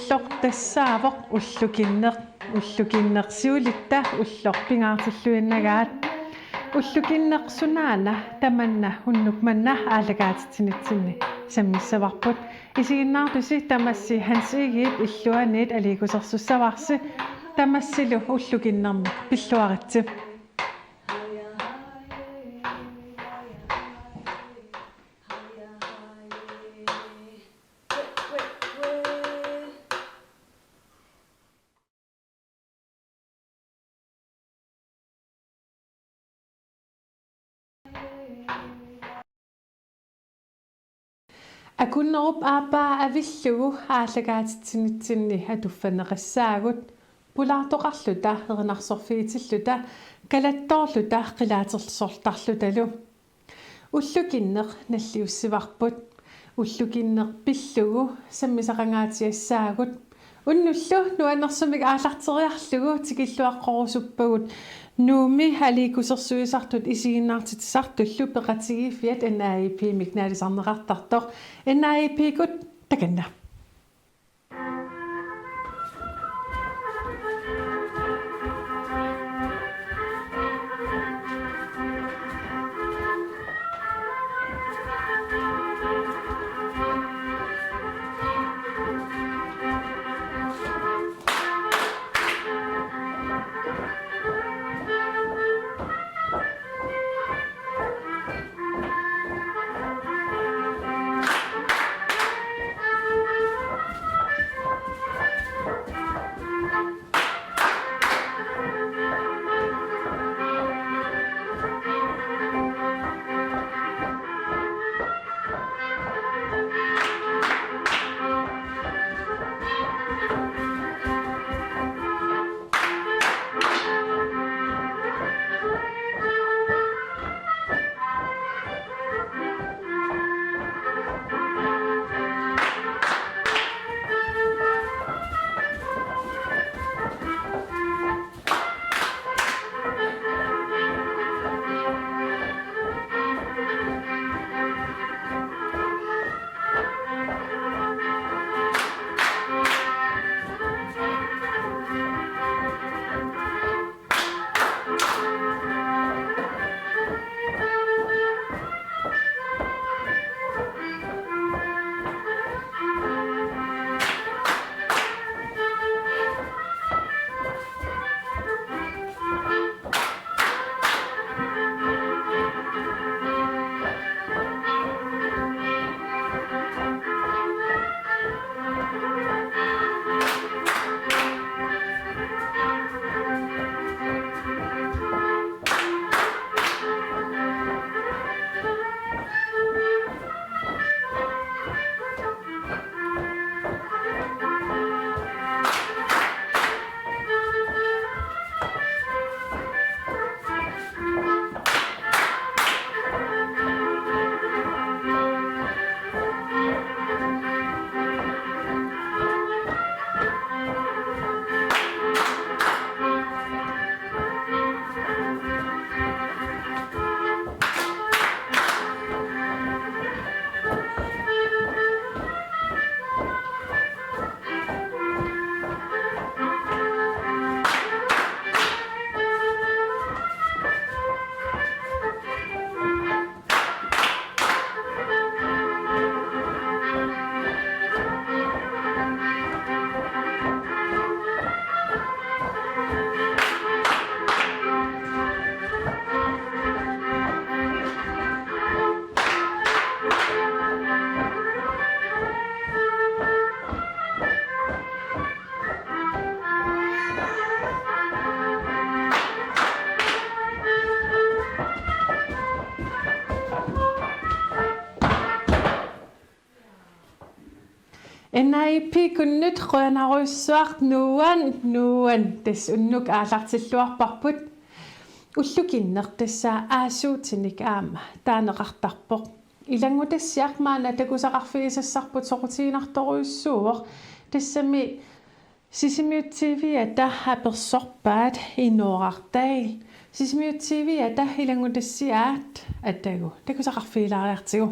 ullor tassaavoq ullukinneqsiulitta ullor pingaartilluinnagaat ullukinneqsunaala tamanna hunnukmanna aalagaatitsinitsinni sammissavarput isiginnaartusi tamassi hansiigiit illuaniit aliikusersussavarsi tamassilu ullukinnermi pilluaritsi Akunnerup aapaa avillugu aalagaatitsinitsinni atuffaneqassaagut pulaartoqarluta erinarsorfiitilluta kalattoorluta qilaatersortarlutalu ullukinneq nalliussivarput ullukinneq pillugu sammisaqangaatiassaagut unnullu nuannersumik aallarteriarlugu tikilluaqqorusuppagut nuumi aliikusersuisartut isiginnaartitisartullu peqatigifiat NAIP miknaalisarneqartartoq NAIP-gut takanna NAIP kunnut qoanaruissuart nuan tas unnuk aallartilluarparput ullukinneq tassaa aasuutinik aama taaneqartarpoq ilangutassiarmaana takusaqarfiisassarput soqutiinartoruissuuq tassami sisimiutsiviata apersorpaat inuorartail sisimiutsiviata ilangutassiaat attagu takusaqarfiilaariartigu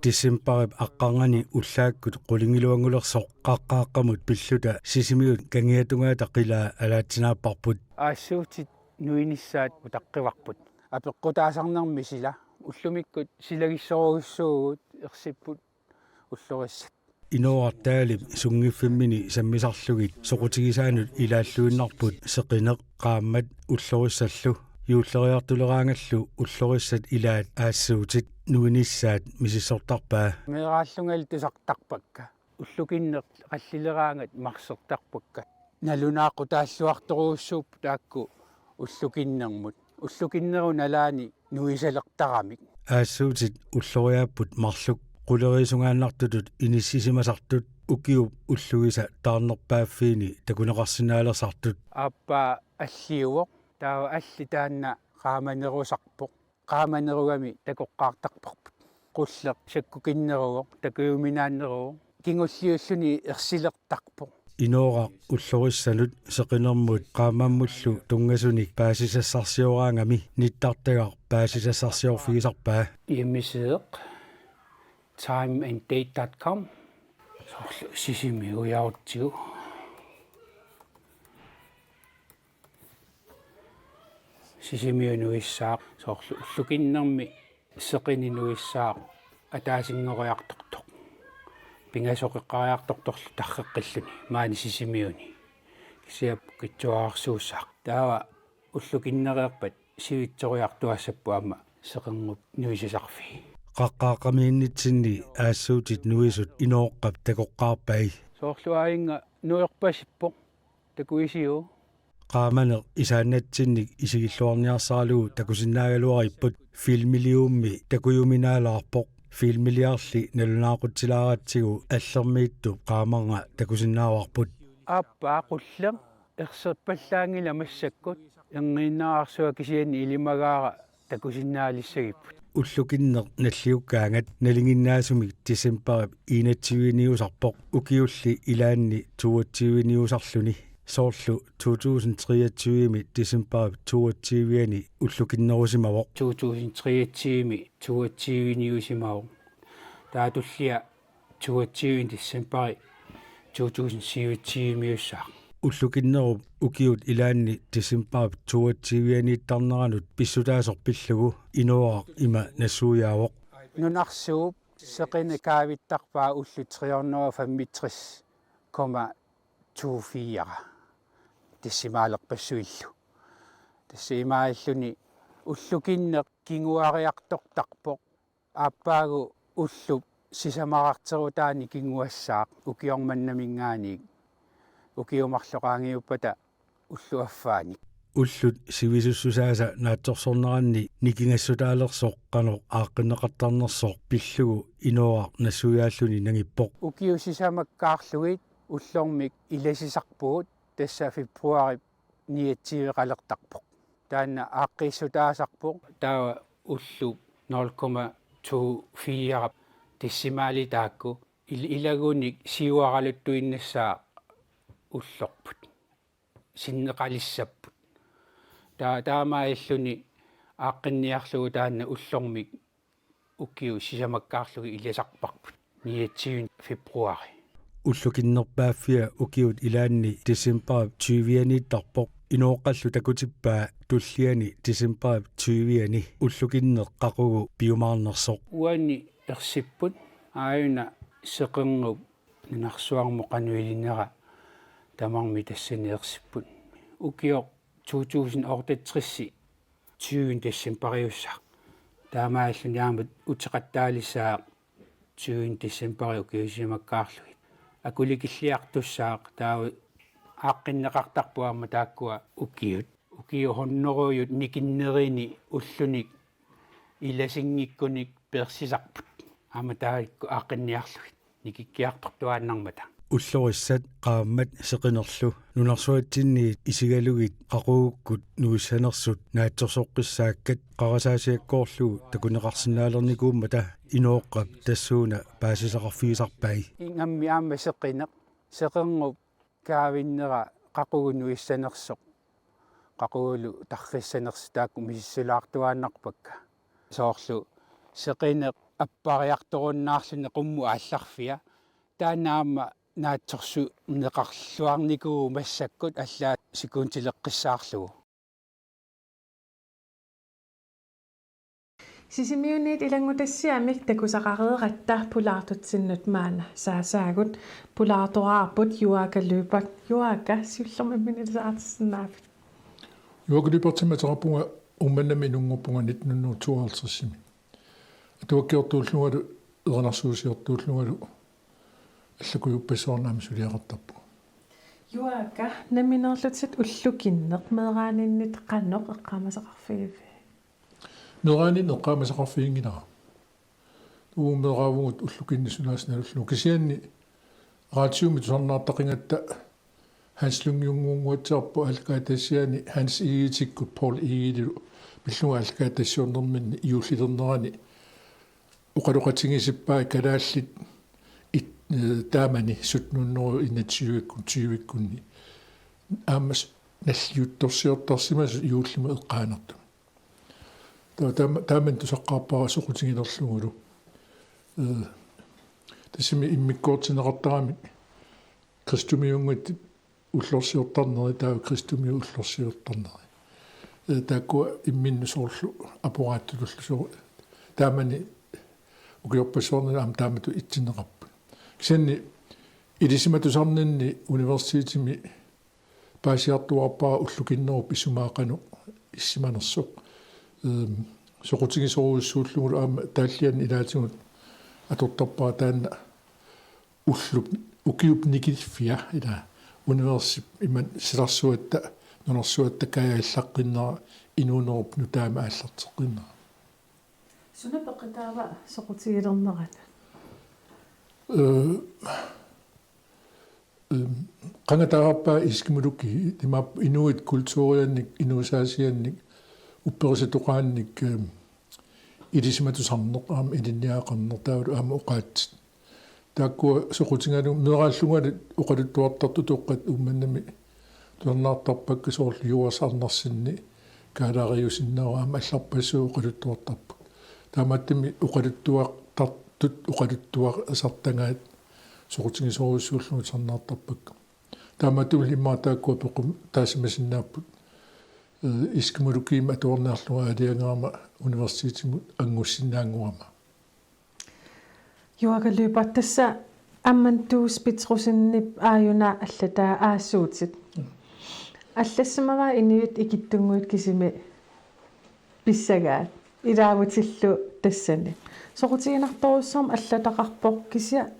Decemberip aqqarngani ullaakkut qulingiluangulersoq qaqqaaqqamut pilluta sisimiut kangiatungaata qilaa alaatsinaaparput аассууtit нуинissаат утаққиварпут апеққутаасарнэрми сила уллумиккут силагиссоругиссуугут ерсиппут уллориссат Inoartaalip sungiffimini sammisarlugit soqutigisaanut ilaалluinnarput seqineq qaammat ullorisallu юуллериартулераангаллу уллорissat илаат аассууtit нуинissaat мисисsortarpaa мерааллунгал тусартарпакка уллукиннеқ қаллилераангат марсертарпакка налунааққу тааллуарторуussууп таакку уллукиннэрмут уллукиннеру налаани нуисалертарамик аассууtit уллориааппут марлук qulerisungaannartutut inissisimасартут укиуп уллугиса таарнерпааффиини такунеқарсинаалерсартут ааппаа аллиуоқ таава алли таанна qaamanerusarpoq qaamanerugami takoqqaartarparput qullеq sakkukиннеругоq такуюминааннеругоq кингуллиуллуни ерсилертарпоq инора уллорисsalут сеқинермут qaamamмуллу тунгасуник паасисассарсиораангами ниттартагар паасисассарсиорфигисарпаа имисеэq timeanddate.com сорлу сисимиуяутсигу сисимиунуиссаақ соорлу уллукиннэрми сеқининуиссаақ атаасингориарторторқ пингасоқеққариарторторлу тарреққиллуни маани сисимиуни кисиап китсуаарсууссаақ таава уллукиннериарпат сивитсориартуассаппуама сеқингуп нуисисарфи qaqqaaqamiinnitsinni аассуутит нуисут инооққап такоққарпай соорлуаинга нуерпасиппо такуисиу qaamaneq isaannatsinnik isigilluarniarsaarlugu takusinnaaгаluaripпут филмилиумми такуюминаалаарпоq филмилиарли налунаақутсилааратсигу аллермиитту qaamanga takusinnaаварпут ааппаа qulleq ерсерпаллаангила массаккут энгииннаарсуа кисиани илимагаара такусиннаалиссагиппут уллукиннеq наллиуккаангат налингиннаасумик дисемберип иинатсивиниусарпоq укиулли илаанни туутсивиниусарлуни соорлу 2023-ми дисемберип туутсивиани уллукиннерусимавоq 2023-ми туутсивиниусимавоq таатуллиа туутсивин дисембери 2027-миуссаа уллукиннеруп укиут илаанни дисемберип туутсивианииттарнеранут писсутаасорпиллугу инуаақ има нассуяавоq нунарсууп сеқина каавиттарпаа уллу 365,24 тиссимаалерпассуиллу тассимааллуни уллукиннеқ кингуариартортарпоq ааппаагу уллуп сисамарартерутаани кингуассаақ укиорманнамингааник укиумарлоqaangiuppата уллуаффаани уллут сивисуссусааса наатсорсорнеранни никингассутаалерсоқ канеқ ааққиннеқартарнерсоқ пиллугу инуаақ нассуяаллуни нагиппоq укиусисамаккаарлугит уллормик иласисарпугут тасса фебруари 9-qalертарпоq таанна ааққиссутаасарпоq таава уллу 0,24 тиссимаали таакку илагуник сиуаралуттуиннассаа уллорпут синнеқалиссаппут таамаиллуни ааққинниарлугу таанна уллормик уккиу сисамаккаарлуги иласарпарпут 9 фебруари уллукиннерпааффиа укиут илаанни дисемберип 20-иниттарпоq инооққаллу такутиппаа туллиани дисемберип 20-ани уллукиннеқ қақугу пиумаарнерсоқ уани ерсиппут ааюна сеқингуп нунарсуарму қануилинера тамарми тассани ерсиппут укиоқ 2068 20 дисембериуссаа таамааллуни аамат утеқаттаалиссаа 20 дисембери укиусимаккаарлугит акуликиллиартуссаақ таава ааққиннеқартарпуаама тааккуа укиу хоннеруйут никиннерини уллуник иласингиккуник персисарпут аама таакку ааққинниарлугит никиккиартортуааннармата уллориссат qaammat seqinerlu nunarsuatsinniit isigalugit qaquukkut nuissaanersut naatsorsoqqissaakkat qarasaassiakkoorlugu takuneqarsinaalernikууmmata inooqqap tassuuna paasisaqarfigisarpai ingammi aamma seqineq seqerngub kaavinnera qaqugu nuissanersoq qaqugulu tarrissanersi taakku misissulaartuaannarpakka soorlu seqineq аппариарторуннаарлуни qummu аалларфиа таанаама наатсорсу неқарлуарникуу массаккут аллаа сикуунтилеққиссаарлугу Sisimiunniit ilangutassiamik takusaqareeqattaa pulaartutsinnut maana saasaagut pulaartoraarput juakalluupat juaka siullermamminilisaartissinnaafit juakalluupartimaterpunga umannami nungorpunga 1952 atuakkiortuullugalu ernersuusiortuullugalu allakuyuppissoornaami suliaqartarpu juaka naminerlutit ullukinneq meeraaninnit qannoq eqqaamasaqarfigivi Meranin eqqaamasaqarfiinginara uumeraavungut ullukinnisulaasnalullu kisianni raatiumi tusarnaartaqingatta Hans Lungjunguutsarpu alkaatassiani Hans Igitikkut Paul Igitilu pillunga alkaatassiornerminni iulliternerani uqaluqatingisippai kalaallit taamani sutnunneru inatsiuikkunni aamas nalliuttorsiortarsimas iullimu eqqaanartu taaman tusaqqaarpara soqutigilerlugulu tassimi immikkoortineqartarami kristumiungut ullorsiortarneri taa kristumiu ullorsiortarneri taakku imminnusorlu apuraattulullu taamani ukiorpassoorneri aam taamatu itsinneqarpu kisanni ilisimatusarninni universitetimi paasiartuarpara ullukinnerup issumaaqanu issimanersuq soqutigisoruussuullugulu aama taallian ilaatigut atortarpaa taanna ullup ukiup nikilfia ila universi iman silarsuatta nunersuatta kaajallaqqinnera inuunerup nutaama aallarteqinnera sunapeqitaava soqutigilernerat qangatarappaa iskimulukki timaap inuit kultuuriannik inuusaasiannik upperisituqaannik ilisimatusarneq aama ilinniaqarnertaalu aama uqaatsit taakkua soqutigalu meeraallugalu uqaluttuartartu toqqat ummannami tuarnaartarpakka soorlu juasarnarsinni kaalaariusinnera aama allarpassuu uqaluttuartarpu taamaattimi uqaluttuartartut uqaluttuar asartangaat soqutigisoruussuullugut sarnaartarpakka taamaattumi immaa taakkua pequm taasimasinnaapпут iskimulukkiima atuornaarluga aliangaama universitetimut angussinnaanguama juakalluupat tassa ammantuus pitrusinnip aayuna allataa aassууtit аллассамава иниут икиттунгуут кисими писсагаат илаавутиллу тассани соқутигинарторуссарм аллатақарпоқ кися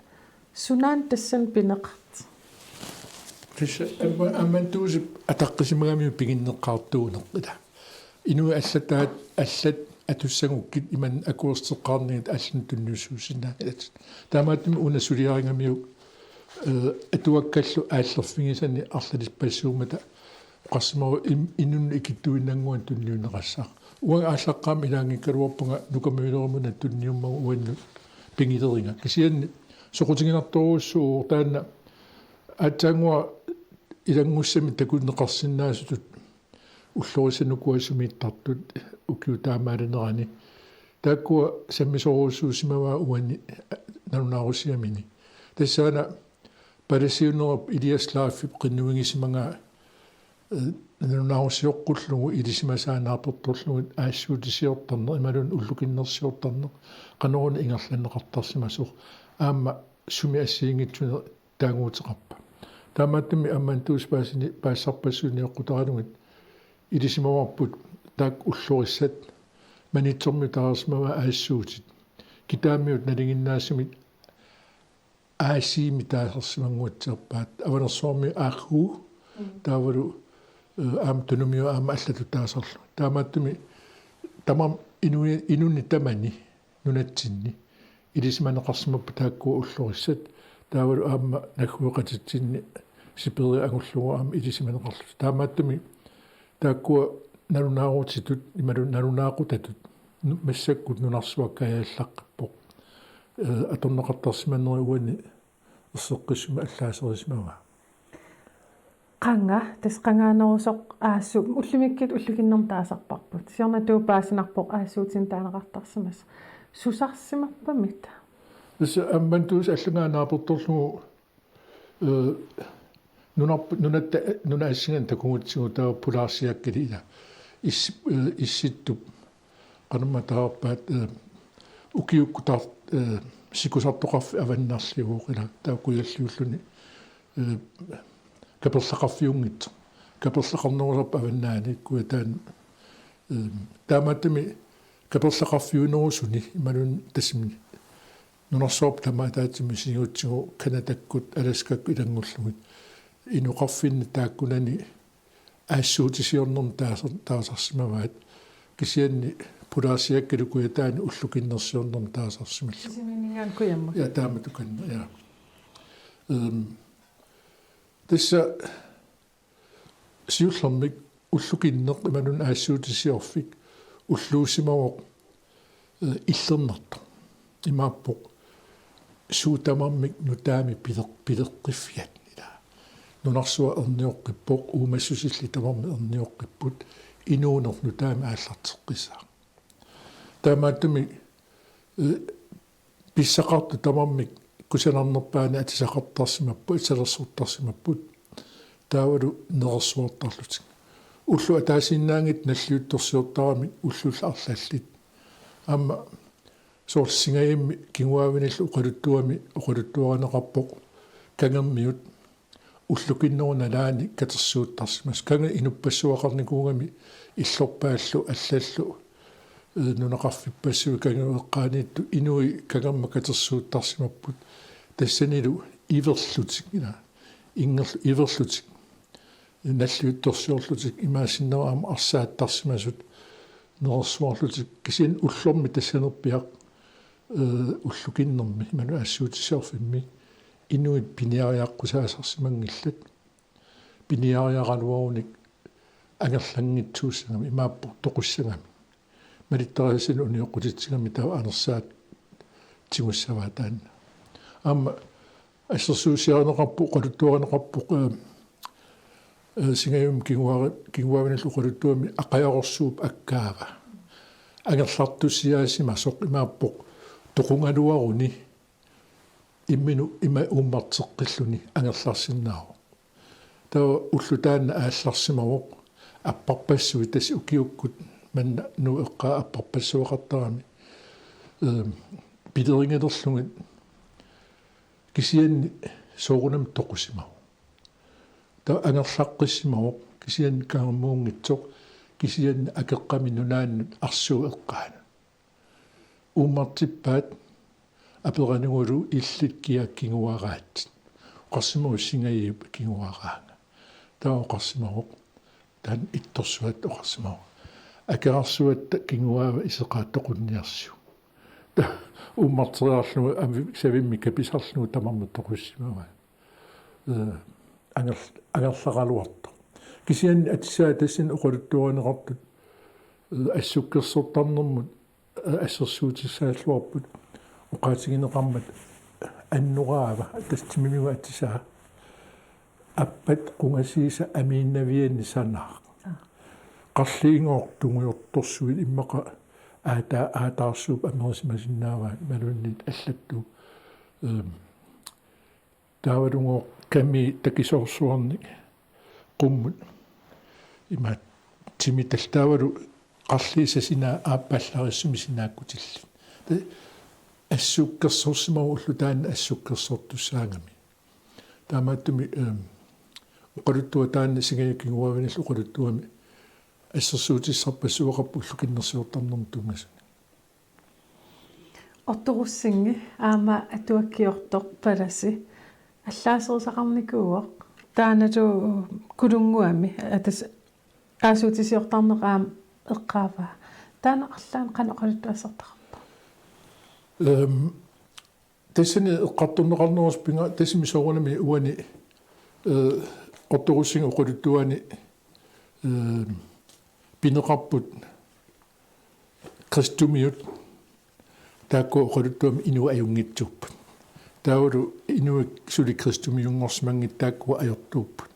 сунаан тассан пинеқарт тисса аммантуусип атаққисимагамиу пигиннеққартуунеққила инуи аллатаат аллат атуссагуккит иман акуерстеққарнигит аллан туннуссуусиннаанилат таамааттими унасулиарингамиу атуаккаллу ааллерфигисани арлалис пассуумата qassmaru innun ikittuinnanguan tunniuneqassaq uang aallaqqaam ilaangikkaluarpunga nukamiulerumuna tunniummagu uannu pingileringa kisianni soqutiginartoruussuu taanna aatsaangua ilangussami takunneqarsinnaasutut уллорисанукуасумииттартут укиутаамаалинерани тааккуа саммисоруussуусимаваа уани налунаарусиамини тассаана паласиунерап илиаслааффип qinnuingisimanga налунаарусиоққуллугу илисимасаанааперторлугут аассуутисиортарнер ималун уллукиннерсиортарнер qanорун ингерланнеқартарсимасур аама суми ассиингитсуне таангуутеқарпа таамааттами аммантуус паасини паассарпассуниоққутаранугит илисимаварпут таак уллориссат манитсорми таарсмава аассуутит китаамиут налингиннаассимит аасиими таасерсимангуатсерпаат аванерсуарми ааху таавалу аам тунумиу аама аллату таасерлу таамааттуми тамам инунни тамани нунатсинни илисиманеқарсимаппу тааккуа уллориссат таавалу аама наггуеқатитсинни сипери агуллугу аама илисиманеқарлу таамааттуми тааккуа налунаарутитут ималу налунаақутатут массаккут нунарсуаккаяллаққиппоқ аторнеқартарсиманнери уани ерсеққиссума аллаасерисмава qanga tasqangaanерусоқ аассу уллумиккит уллукиннерм таасарпарпут сиорнатуу паасинарпоқ аассуутин таанеқартарсимас сусарсимаппамит Tässä ammantuus allangaanaaportorlugu nuna assingan takungutsigu taa pulaarsiakkali ila issittup qanamma taarpaat ukiukku tar sikusartoqarfi avannarliuuq ila taakuyalluulluni kaperlaqarfiungit kaperlaqarnerusarpa avannaani kuya taan taamattami kaperlaqarfiunerusuni imalun tassimni nunarsoop tamaataatimi siguutsigu kanatakkut alaskakku ilangullugut inuqarfinni taakkunani aassуутисиорнерн таасарсимаваат кисианни пулаасиаккалу куятаани уллукиннерсиорнерн таасарсималла симинигаан куямма я тааматуканна я тасса сиуллэрмик уллукиннеқ иманун аассуутисиорфик уллуусимавоқ иллернерто имааппоқ суутамармик нутаами пилеққиффиат нунарсуа ерниоққиппоқ уумассусилли тамарми ерниоққиппут инуунерну таама ааллартеққисаа таамааттуми писсақарту тамармик кусанарнерпаани атисақартарсимаппу исалерсууртарсимаппут таавалу нерсуартарлутик уллу атаасиннаангит наллиутторсиортарамик уллулла арлаллит аама соорсингаимми кингуавиниллу оқалуттуаранеқарпоқ кангермиут уллукиннеруналаани катерсуuттарсимас канга инуппассуақарникуугами иллорпааллу аллаллу нунақарфиппассуи кангуэққааниитту инуи кангерма катерсуuттарсимаппут тассанилу иверлутик ина иверлутик наллиутторсиорлутик имаасиннераама арсааттарсимасут нерсуарлутик кисин уллорми тассанерпиақ уллукиннерми ману ассуутисиорфимми инуит пиниариаққусаасарсимангиллат пиниариақалуаруник агерлангитсууссагами имааппо тоқуссагами малиттерасин униоққутитсигами таа анерсаат тигуссаваа таанна аама ассерсуусиарнеқарпу қалуттуарнеқарпу сингаюм кингуавинал уқалуттуами ақаярорсууп аккаава агерлартуссиаасима соқ имааппо тоқунгалуаруни иммину има уммартеққиллуни ангерларсиннааву таа уллутаанна аалларсимавоқ аппарпассуи тас укиуккут манна ну эққаа аппарпассуақартарами пидерингерлугит кисианни соорунам тоқусимаву таа ангерлаққиссимавоқ кисианни каагаммуунгитсоқ кисианни акеққами нунааннут арсуу эққаана уммартиппаат аперанугулу иллит киаккингуараат қарсимау сингаиуп кингуараанга таа қарсимавоқ таан итторсуат оқарсимау акарсуат кингуаава исеқааттоқунниарсу уммартериарлугу ави савимми каписарлугу тамарму тоқуссимава агерлақалуарто кисиан атсаа тассин оқалуттуанеқартут ассуккерсортарнэрмут ассерсуутиссааллуарпут уqaатигинеқармат аннураава тастимимига атсаа аппат қунгасииса амииннавианни санаа қарлиингоортунгуйорторсуит иммақа аатаарсууп америсимасиннаава малуннит аллатту таавалунгоо ками такисорсуарник қуммут има тимиталтаавалу қарлиисасина ааппаллариссуми синааккутилли ассуккерсорсимау уллутаан ассуккерсортуссаангами таамааттуми оқалуттуа таанна сигаяккингуавинал оқалуттуами ассерсуутиссарпассуақарпу уллукиннерсиортарнерм тунгасуни орторуссинги аама атуаккиортор паласи аллаасерисақарникууақ таанату кулунгуами атас аасуутисиортарнераам эққаава таана арлаан канеқалуттуассартарпа тассани эққартуннеқарнерус пинга тассими соорунами уани орторуссинги оқалуттуани пинеқарпут кристумиут таакку оқалуттуами инуа аюнгитсууппут таавалу инуа сули кристумиунгорсмангит тааккуа ajortuupput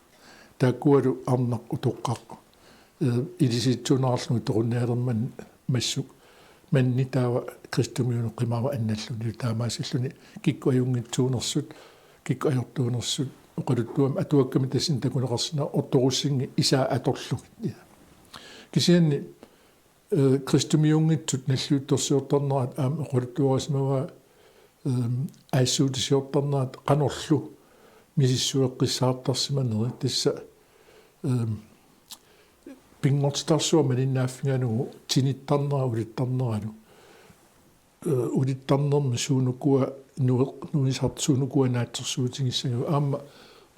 тааккуалу арнақ утоққақ илиситсунаарлугу тоқуннаалерман массук манни таава кристумиунеқимаава анналлуни таамаасиллуни кикку аюнгитсуунерсут кикку ajortuunersut oqaluttuam atuakkami tassin takuneqarsina ortorussинги isaa atorlugit кисианни кристумиунгитсут наллуутторсиортарнерат аама oqaluttuarasмава аиссуутисиортарнерат qanorlu мисиссуэққиссаартарсиманери тасса пингортарсуама ниннааффинганугу тиниттарнера улиттарнералу улиттарнерми суунукуа нуисартсуунукуа наатсерсуутингиссагу аама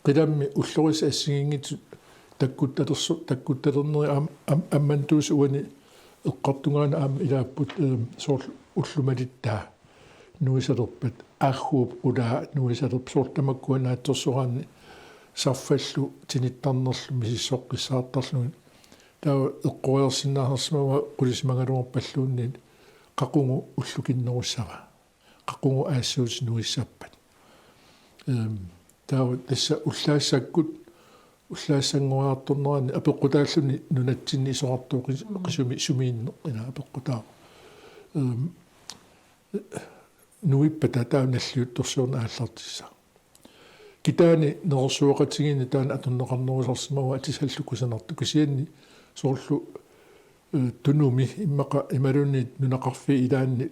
қиламми уллорис ассигингитсут таккутталернери аммантуус уани эққартунгаана аама илааппут соор уллумалиттаа нуисалерпат аахууп улаа нуисалерп соортамаккуа наатсерсораанни сарфаллу тиниттарнерлу мисиссоққиссаартарлугит таа эққориарсинаарсмава qulисмагалуарпаллуунни qaqungu уллукиннеруссава qaqungu аассуус нуиссаппат таа тасса уллаассаккут уллаассангуаартторнерани апеққутааллуни нунатсинни исоқартуу қисуми сумиинне ина апеққутаа нуиппата таа наллиутторсуурна ааллартисса китаани нерсуоқатигини таан атуннеқарнерусарсимава атисаллуккусанарту кисианни соорлу тунуми иммақа ималуни нунақарфи илаанни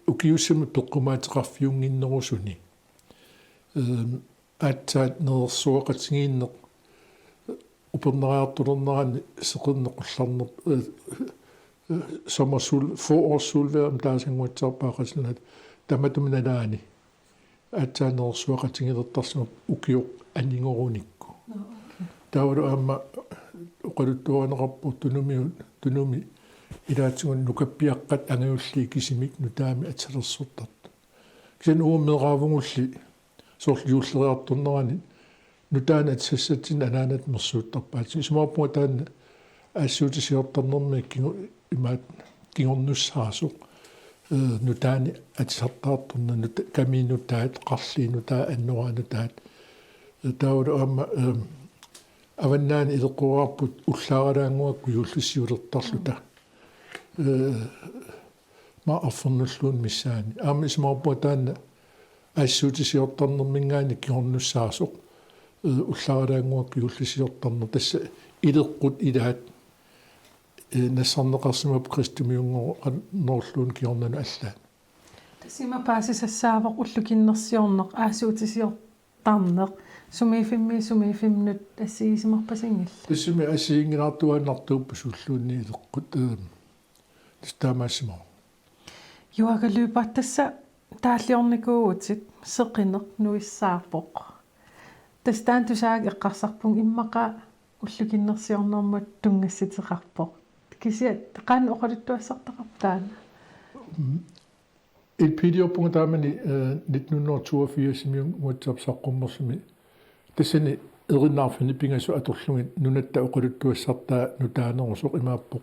укиуссами пеққумаатеқарфиунгиннерусуни аатсаат нерсуоқатигиинне упернераартулернерани сеқернеқулларнер sommersul forårssolvejr om taasangуатсарпаақаслунат таматуминалаани аатсаанерсуақатигилертарсума укиоқ анингоруникку таавалу аама оқалуттуанеқарпу тунуми илаатсугун нукаппиаққат ангиулли кисимик нутаами атсалерсортарт кисен ууммераавугулли соорлу юуллериарторнерани нутаана атсассатсин анаанат мерсууттарпаат сумааппуга таана аассуутисиортарнерми имаат кигорнуссаасоқ нутаани атсартаартарна каминутаат қарлиинутаа аннураанутаат таавалу аама аваннаани илеққуарпут уллааралаангуакку юуллиссиулертарлута ма аффернуллуун миссаани аама исмааппуа таана аассуутисиортарнермингаани кигорнуссаасоқ уллааралаангуакку юуллиссиортарнер тасса илеққут илаат нассарнеқарсимап кристумиунгоо норлуун киорнану аллаат тасима паасисассаавақ уллукиннерсиорнеқ аасуутисиортарнеқ сумифимнут ассигисимарпасингилла тассими ассигингилаартуааннартууппа суллуунни илеққут тастаамаассимаа юагалуупаттасса тааллиорникууутит сеқинеқ нуиссаарпоқ тастаан тусааг эққарсарпун иммақа уллукиннерсиорнэрмут тунгасситеқарпоқ кисиат qaан оқалуттуассартақартаана илпидиорпунга таамани 1982 симиун муатсапсаққуммерсими тассани эриннаарфини пингасу аторлугит нунатта оқалуттуассартаа нутаанерусоқ имааппоқ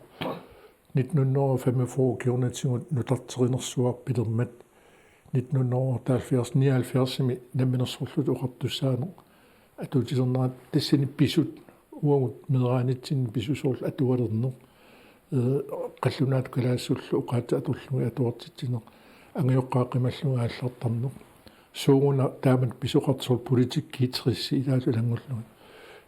1945 киорнатсигут нутартеринерсуарпилермат 1979 наминерсорлут оқартуссаанеқ атуутисернерат тассани писут уагут медераанитсин писусоорл атуалернеқ қаллунаат калаассуллу уқаата аторлуги атуартитсинеқ ангиоққаақималлуга ааллартарнеқ суугуна таамат писоқартсор политиккиитерисси илаалулангуллуги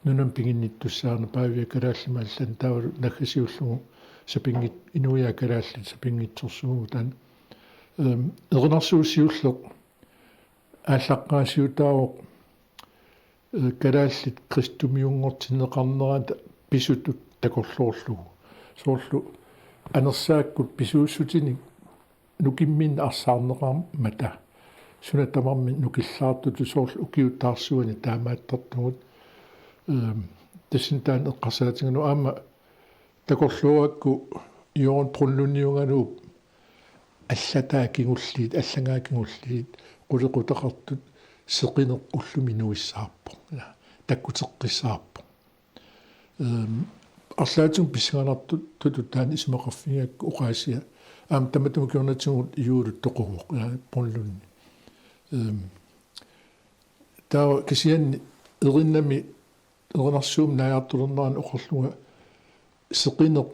нунам пигинниттуссаарна паавиа калааллима аллан таавалу наггасиуллугу сапингит инуиа калаалли сапингитсорсуугу таан эрнарсууссиуллеқ ааллаққаасиутаавоқ калааллит кристумиунгортинеқарнерата писутут такорлоорлугу соорлу анерсааккут писууссутини нукиммин арсаарнеқарм мата сунатамарми нукиллаартуту соорлу укиутаарсуани таамааттартугут тассинтаан эққарсаатингну аама такорлуакку иорн труллуниунганууп аллатаакингуллиит аллагаакингуллиит qulеqutaqartut seqineq ullumi nuissaarpo takkutеққиссаарpo арлаатун писганартут тутутаан исмақарфигакку уқаасиа аам таматум киорнатсугут иуулут тоқугоқ пунлунни таа кисианни эриннами эрнарсуум нааяартулернеран оқорлуга seqineq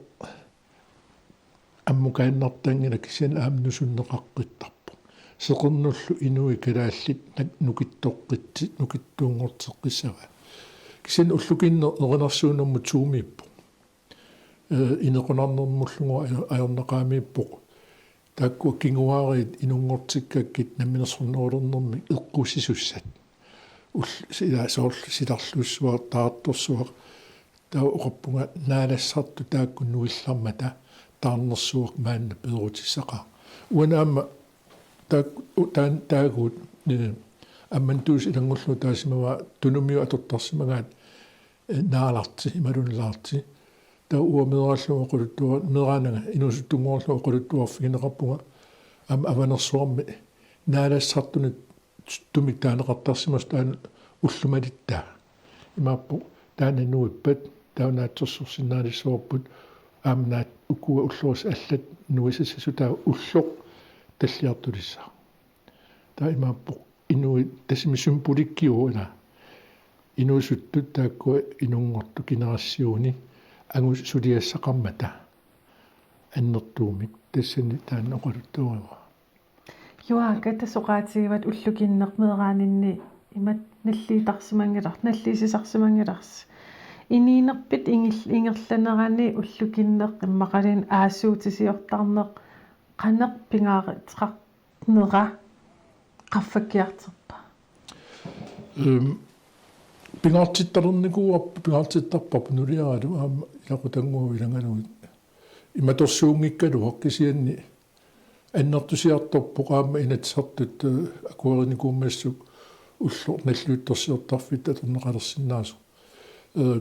аммукаиннартангила кисиан аамнусуннеқаққиттарпу сеқернуллу инуи калааллит нукиттоққитсит нукиттуунгортеққиссава кисиан уллукиннер ернерсуунэрму туумииппу инеқунарнермуллугу аернеқаамииппоқ таакку кингуаарит инунгортиккаккит наминерсорнерулернэрми эққусисуссат силарлуссуар таартторсуар таа оқаппунга наалассарту таакку нуиллармата таарнерсуақ маанна пеерутиссақаа уанаама таагуут аммантуус илангуллу таасимава тунумиу атортарсимагаат нааларти ималунлаарти таа уамеераллуга quluттуа мераанага инусуттунгоорлуга quluttuarфигинеқарпунга ам аванерсуарми наалассартуни тумик таанеқартарсимас таана уллумалиттаа имааппу таана нуиппат таунаатсерсурсинаалиссуарпут аамнаат укуа уллуус аллат нуисассасу таа уллоқ таллиартулиссаа таа имааппу инуи тасимисум пуликкиуна инуисуттут тааккуа инунгорту кинерассиуни ангус сулиассақармата аннертуумик тассани таана оқалуттуава юака тасоqaатигиват уллукиннермеераанинни имат наллиитарсимангилар наллисисарсимангиларс иниинерпит ингерланерани уллукиннеқ иммақалин аассуутисиортарнеқ qanеқ пингаариқарнера qaffakkiarterpa пингаартитталерникууарпу пингаартиттарпарпу нулиаралу аама илақутангуу иlangaluit иматорсуунгиккалуақ кисианни аннертусиарторпоқ аама инатсартут акуариникууммассук уллор наллуутторсиортарфит атернеқалерсинаасу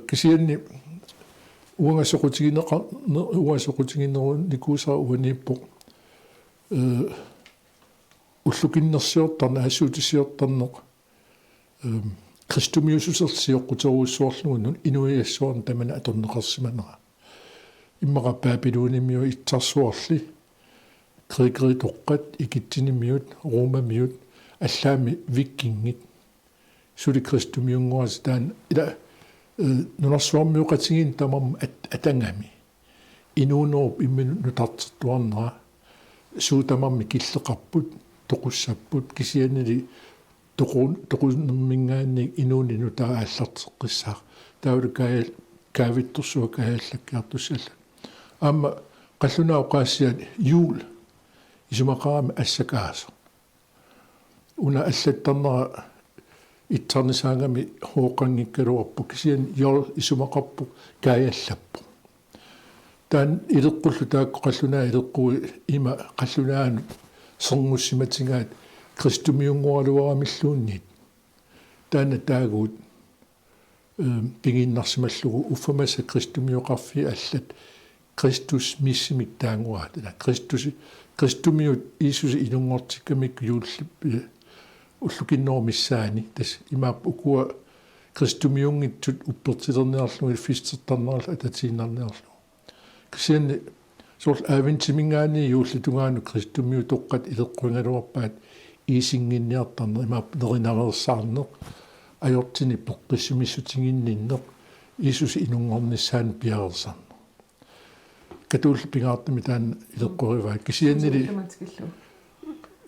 кисианни уангасоқутигинерун никуусаа уанииппоқ уллукиннерсиортарна ассуутисиортарнеқ кристумиусусерсиоққутеруиссуарлугунун инуиассуарн тамана аторнеқарсиманера иммаqa папилунимиу итсарсуарли кригри тоққат икитсинимиут роомамиут аллаами виккингит сули кристумиунгуас таан ила нунарсуармиуқатигин тамам атангами инуунооп иммину тартертуарнера суутамарми киллеқарпут тоқуссаппут кисианили тоқуннэрмингаанни инуунину таа ааллартеққиссаа таулу каавитторсуа кааллаккиартуссалла аама қаллунаа оқаассиат юул исумақарами ассакаасо уна аллаттарнера итсарнисаангами хооқангиккалуарпу кисиан йол исумақарпу кааллаппу таан илеққуллу таакку қаллунаа илеққуи има қаллунаану сэрнгуссиматингаат кристумиунгуалуарамиллууннит таана таагуут пигиннарсималлугу уффамаса кристумиоқарфи аллат кристус миссимик таангуаат ила кристумиут иисуси илунгортиккамик юуллип уллукиннормиссаани тас имаап укуа кристумиунгитсут уппертилернеарлуги фистертарнерал ататииннарнеарлу кисианни сорл авинтимингаани юуллитугаану кристумиу тоққат илеққунгалуарпаат иисингинниартарнер имаап неринаверсаарнеқ ajortini peqqissumissutinginninneq iisusi inuнгорниссаан пиарерсарна катуул пингаартами таан илеққориваа кисианнили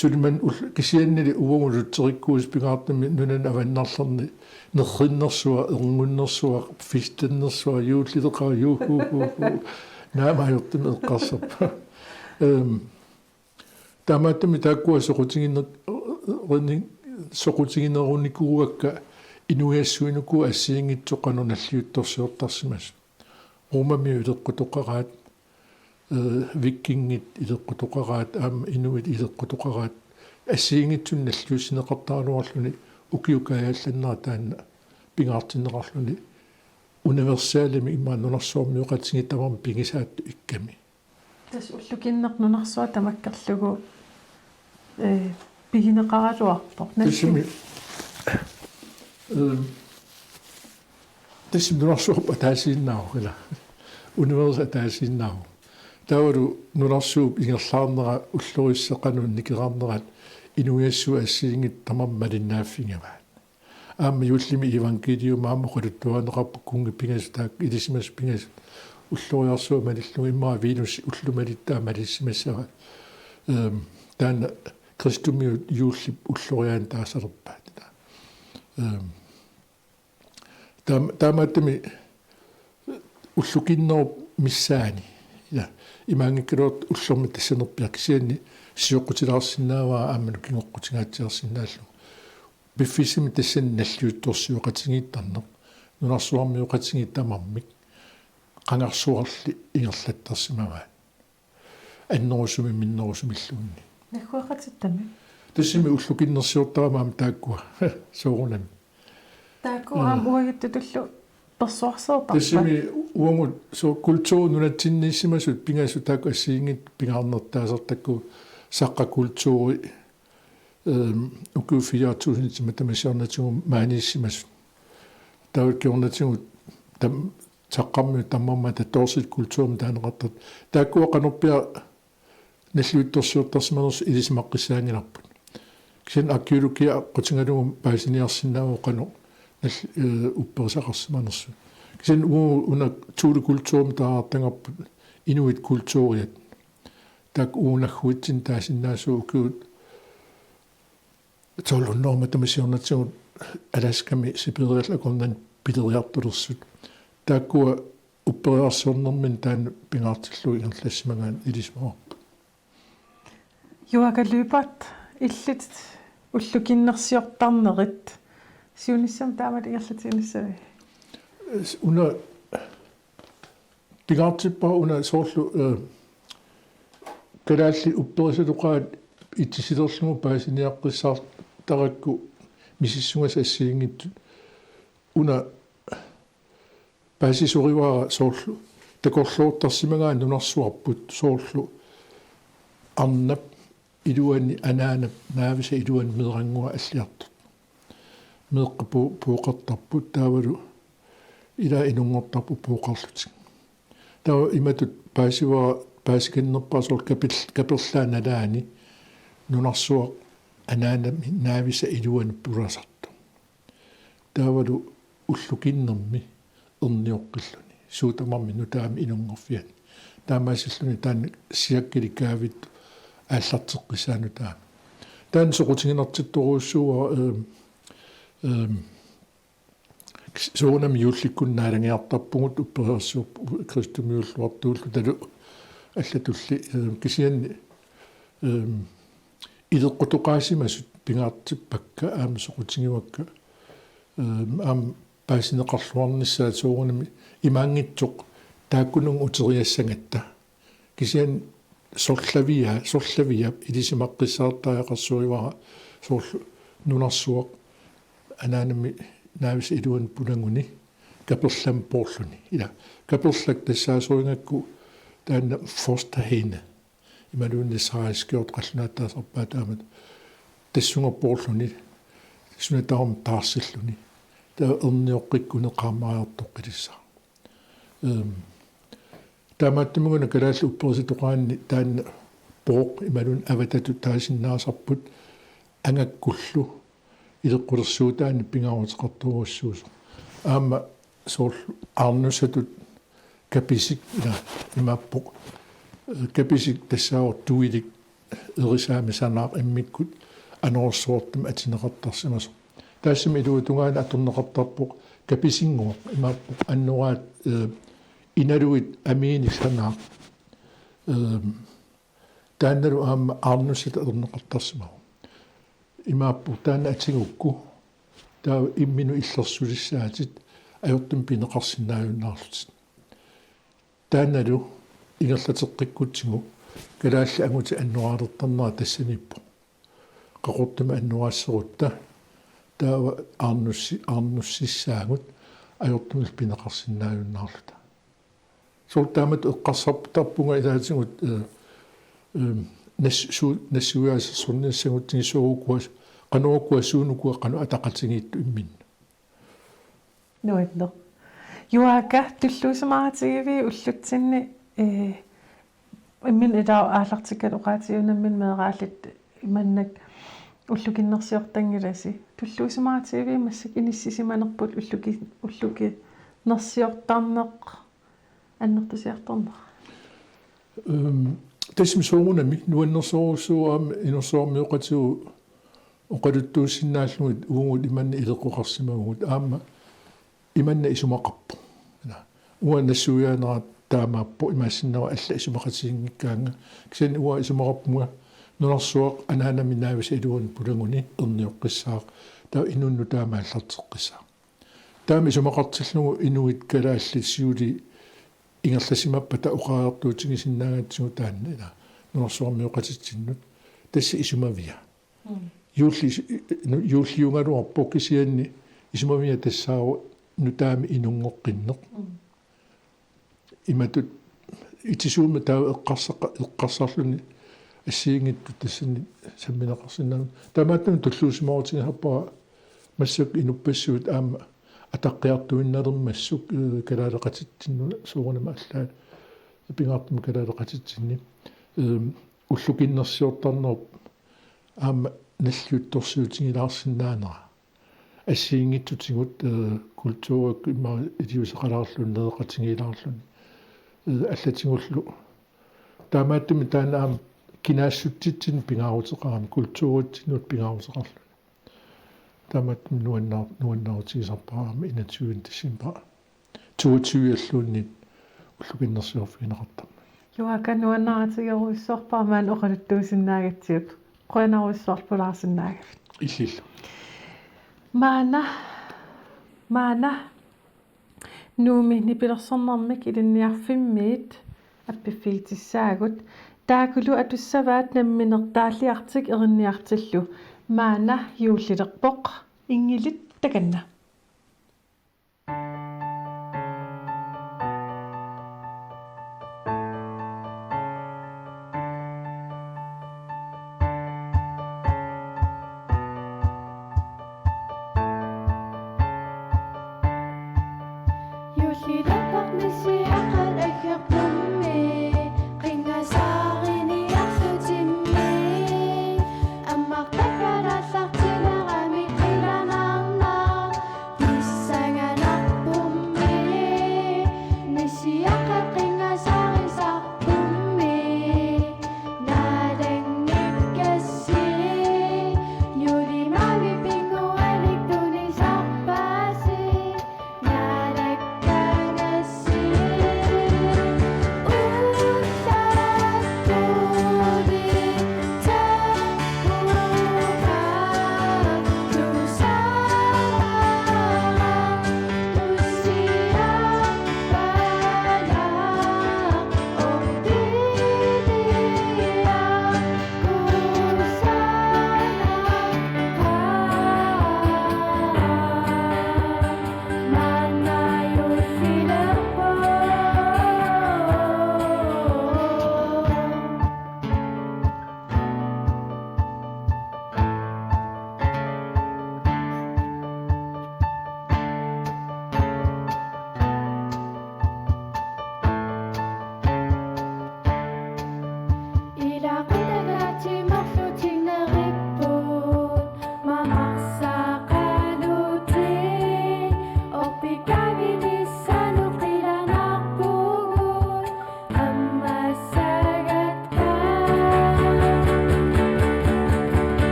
сулиман кисианнили увонгулуттериккуус пингаартами нунан аваннарлерни нерриннерсуа эрнгуннерсуа фистеннерсуа юуллилеқаа юухуу наамаajortimi эққарсарпа таамааттами тааккуа соқутигиннер соқутигинерунникууакка инуиассуинуку ассиингитсоқану наллиутторсиортарсимас ромами илеққутоқараат виккингит илеққутоқараат аама инуит илеққутоқараат ассиингитсун наллуусинеқартааруарлуни укиукаалланнера таанна пингаартиннеқарлуни универсаалими имааннунарсуармиоқатсиги тамарми пигисаатту икками тас уллукиннернунарсуа тамаккерлугу пигинеқаралуарпоқ тасими нунарсуупа таасииннау ила универса таасииннау тауру нунарсууп ингерлаарнера уллуриссеқанун никераарнерат инуиассу ассиингит тамармалиннааффингаваат аама юуллими ивангелиум аама quluттуанеқарпу кунги пингас таак илисимас пингас уллориарсуама ниллу иммаа винус уллумалиттаа малиссимассара таана кристумиу юуллип уллориаан таасалерпаат таамааттами уллукиннеруп миссаани я имаангиккалуут уллорми тассанерпиак сианни сиоққутилаарсинааваа ааману киноққутингаатсиарсинааллу биффисими тассан наллиутторсиоқатингииттарнер нунарсуармиоқатингиттамармик qangarsuarli ingerlattarsimavaat аннерусуми миннерусумиллуунни нахуақатиттами тассими уллукиннерсиортарамаама тааккуа соорунами тааккуаам уагиттутуллу персуарсеэрпарпа тассими уангут со культур нунатсинниссимасут пингасу таакку ассиингит пингаарнертаасартакку саққа культури укуфиаатсуусинитсима тамасиарнатигу мааниссимасут тааккиорнатигу там таққарми таммарма таторсит культуурми таанеқартат тааккуақанерпиа наллиутторсиортарсиманерс илисимаққиссаангиларпут кисин аккиулуккиа қутингалугум паасиниарсинаавоқану упперисақарсиманерсу кисин уна туулу культуурми таартангарпут инуит культууриат так уунаггуитсин таасиннаасуу укуут толуннорма тамасиорнатсигут аласками сипириаллакорнан пилериартулерсут тааккуа уппериарсуорнэрмин таан пингаартиллуи ингерлассимагаан илисмоо юакалуипат иллит уллукиннерсиортарнерит сиуниссам таамат иерлатигниссави уна пингаартиппаа уна соорлу калаалли упперисалуqaat итсисилерлугу паасиниаққиссаар таракку мисиссугас ассиингиттут уна паасисоривара соорлу такорлуортарсимагаан нунарсуарпут соорлу арнап илуани анаанап наависа илуани меэрангуа аллиартут меэққу пуоқартарпут таавалу ила инунгортарпу пуоқарлутик таа иматут паасивара паасикиннерпаасоор каперлааналаани нунарсуа анаанап наависа илуани пуласарту таавалу уллукиннерми эрниоққиллуни суутамарми нутаами инунгорфиани таамаасиллуни таан сиаккиликаавит ааллартеққисаану таами таан соқутингинартитторуussуа соонами юулликкуннаалангиартарпугут упперерсууп кристумиуллуартууллу талу аллатулли кисианни илеққутоқаасимасут пингаартиппакка аама соқутингивакка аам паасинеқарлуарниссаа соорунами имаангитсоқ тааккунун утериассангатта кисиан сорлавиа илисимаққиссаартаақарсуивара соорлу нунарсуақ анаанами наавис илуан пунангуни каперлам поорлуни ила каперлак тассаасуингакку таанна форстахина ималуунни сааискиорт қаллунааттаасарпаа таамат тассунга поорлуни сунатаарм таарсиллуни таа эрниоққиккунеқармариартоққилиссаа таамааттумугуна калааллу уппериситоқаанни таанна пооқ ималун аватату таасиннаасарпут ангаккуллу илеққулерсуутаани пингаарутеқартуруссуусо аама соорлу арнусатут каписик ила имааппоқ каписик тассаавор туилик эрисаами санаар иммиккут анерсуортум атинеқартарсимасо таассими илуутунгаан аторнеқартарпоқ каписингуа имааппоқ аннураат иналуит амиини санаа тааннеру аама арнусат аторнеқартарсимаа имааппу таана атигукку таа иммину иллерсулиссаатит ajortum pineqarsinnaajunnaarlut taanalu ingerlateqqikkutsigu kalaalli anguti annuaalertarnera tassanippu qaqortuma annuaasserutta taava aarnussissaagut ajortumus pineqarsinnaajunnaarlut sultaamat eqqarsartarpunga ilaatigut nassuiaassersunniassanguttigi qanuukuasuunukua qanu ataqatigiittu immin нуатно юака туллуусамаратигиви уллутсинни иммин илаа аалартиккал оqaатиунаммин меэраалит иманнак уллукиннерсиортангиласи туллуусамаратигиви, аннертусиарторна тассим соорунами нуаннерсоорусуаам инерсоормиоқатигу оқалуттууссиннааллугит уугут иманна илеққоқарсимагугут аама иманна исумақарпо уанассуяанера таамааппо имаассиннера алла исумақатигингкаанга кисани уа исумақарпунга нунарсуақ анаанами наавис илуун пулагуни ерниоққиссаақ таа инунну таамааллартеққиссаа таами исумақартиллугу инуит калааллиссиули ингерласимаппата уқаартуутигисиннаагатсигу таанна нунарсуармиоқатитсиннут тасси исумавиа юуллиунгалуарпо кисианни исумавиа тассаару нутаами инунгоққиннеқ иматут итисуума таа эққарсарлуни ассиингитту тассани самминеқарсинаа тамааттун туллуусимаортигерпара массак инуппассуут аама атаққиартуинналермассук калаалеқатитсинну суурнама аллаа пингаартум калаалеқатитсинни уллукиннерсиортарнеруп аама наллиутторсуутингилаарсинаанера ассиингиттутигут культурак имма илиусеқалаарлун неэқатингилаарлун аллатингуллу таамааттуми таанаам кинаассуттитсин пингаарутеқарами культуурутсинут пингаарутеқарлу таамааттум нуаннаартигисарпарами инатсуин тассимпа 22 уллукиннерсиорфинеқартарма юака нуаннаратигеруиссуарпармаан оқалуттуусиннаагатсиут қуянаруиссуарпулаарсиннаагат иллилла маана нууми нипилерсорнармик илинниарфиммиит аппиффиитиссаагут таакулу атуссаваат намминертааллиартик еринниартиллу маана юуллилерпоқ ингилит таканна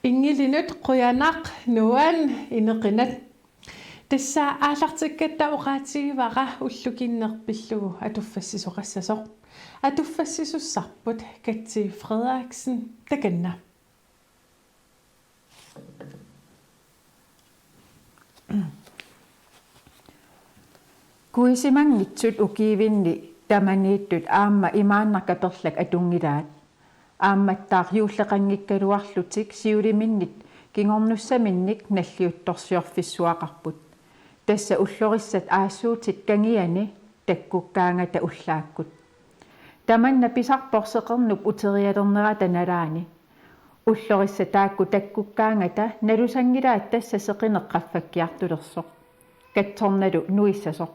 ингилинут қуянақ нуан инеқинат тассаа аалартиккатта оқаатигивара уллукиннерпиллугу атуффассисоқассасоқ атуффассисуссарпут Katsi Frederiksen таканна Kuisimangitsut ukiivinni tamaniittut aamma imaannarkaperlak atungilaat aammattaaq juulleqanngikkaluarlutik siuliminnit kingornussaminnik nalliuttorsiorfissuaqarput tassa ullorissat aassuutit kangiani takkukkaangata ullaakkut tamanna pisarporseqernup uterialernerata nalaani ullorissa taakku takkukkaangata nalusangilaat tassa seqineqqaffakkiartulersoq katsornalu nuissasoq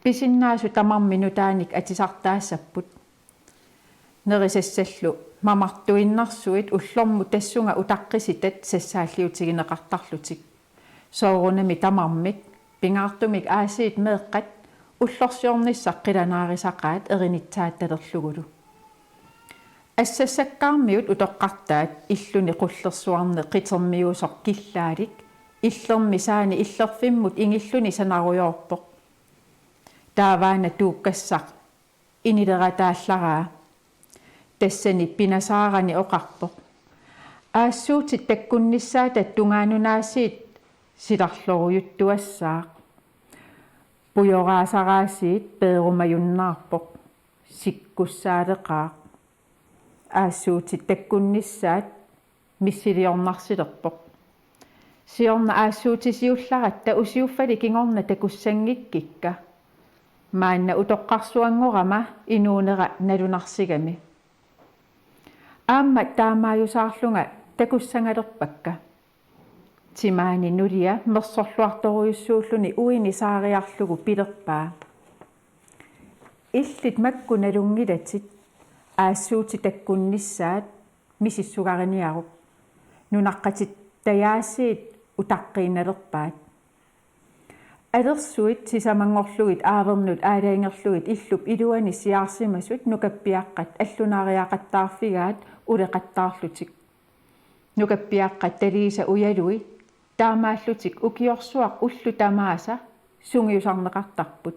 pisinnaasu tamarminutaanik atisartaassaput nerisassallu mamartuinnarsuit ullormu tassunga utaqqisitat sassaalliutigineqartarlutik soorunami tamarmik pingaartumik aasiit meeqqat ullorsiornissaqqilanaarisaqaat erinitsaattalerlugulu ассассаккаармиут утоққартаат иллуни қуллерсуарне қитермиусоқ киллаалик иллерми саани иллерфиммут ингиллуни санаруйоорпоқ тааваана тууккассақ инилератааллараа тассани пинасаарани оқарпоқ аассуутит таккунниссаата тунгаанунаасиит силарлоруйуттуассаақ пуйораасараасиит пеерумаюннаарпоқ сиккуссаалеқаа аассуутит таккуннissaат миссилиорнарсилерпоқ сиорна аассуутисиулларатта усиуффали кингорна такуссангиккикка маанна утоққарсуангорама инуунера налунарсигами аамма таамааюсаарлунга такуссангалерпакка тимаани нулия мерсорлуарторуйуссууллуни уини саариарлугу пилерпаа иллит маккуналунгилатит аассуути таккуннissaат мисиссугариниаруп нунаққатит таяасиит утаққииналерпаат алерсуит сисамангорлугит аавернут аалаингерлугит иллуп илуани сиаарсимасут нукаппиаққат аллунаариақаттаарфигаат улеқаттаарлутик нукаппиаққат талииса уялуи таамааллутик укиорсуақ уллу тамааса сунгиусарнеқартарпут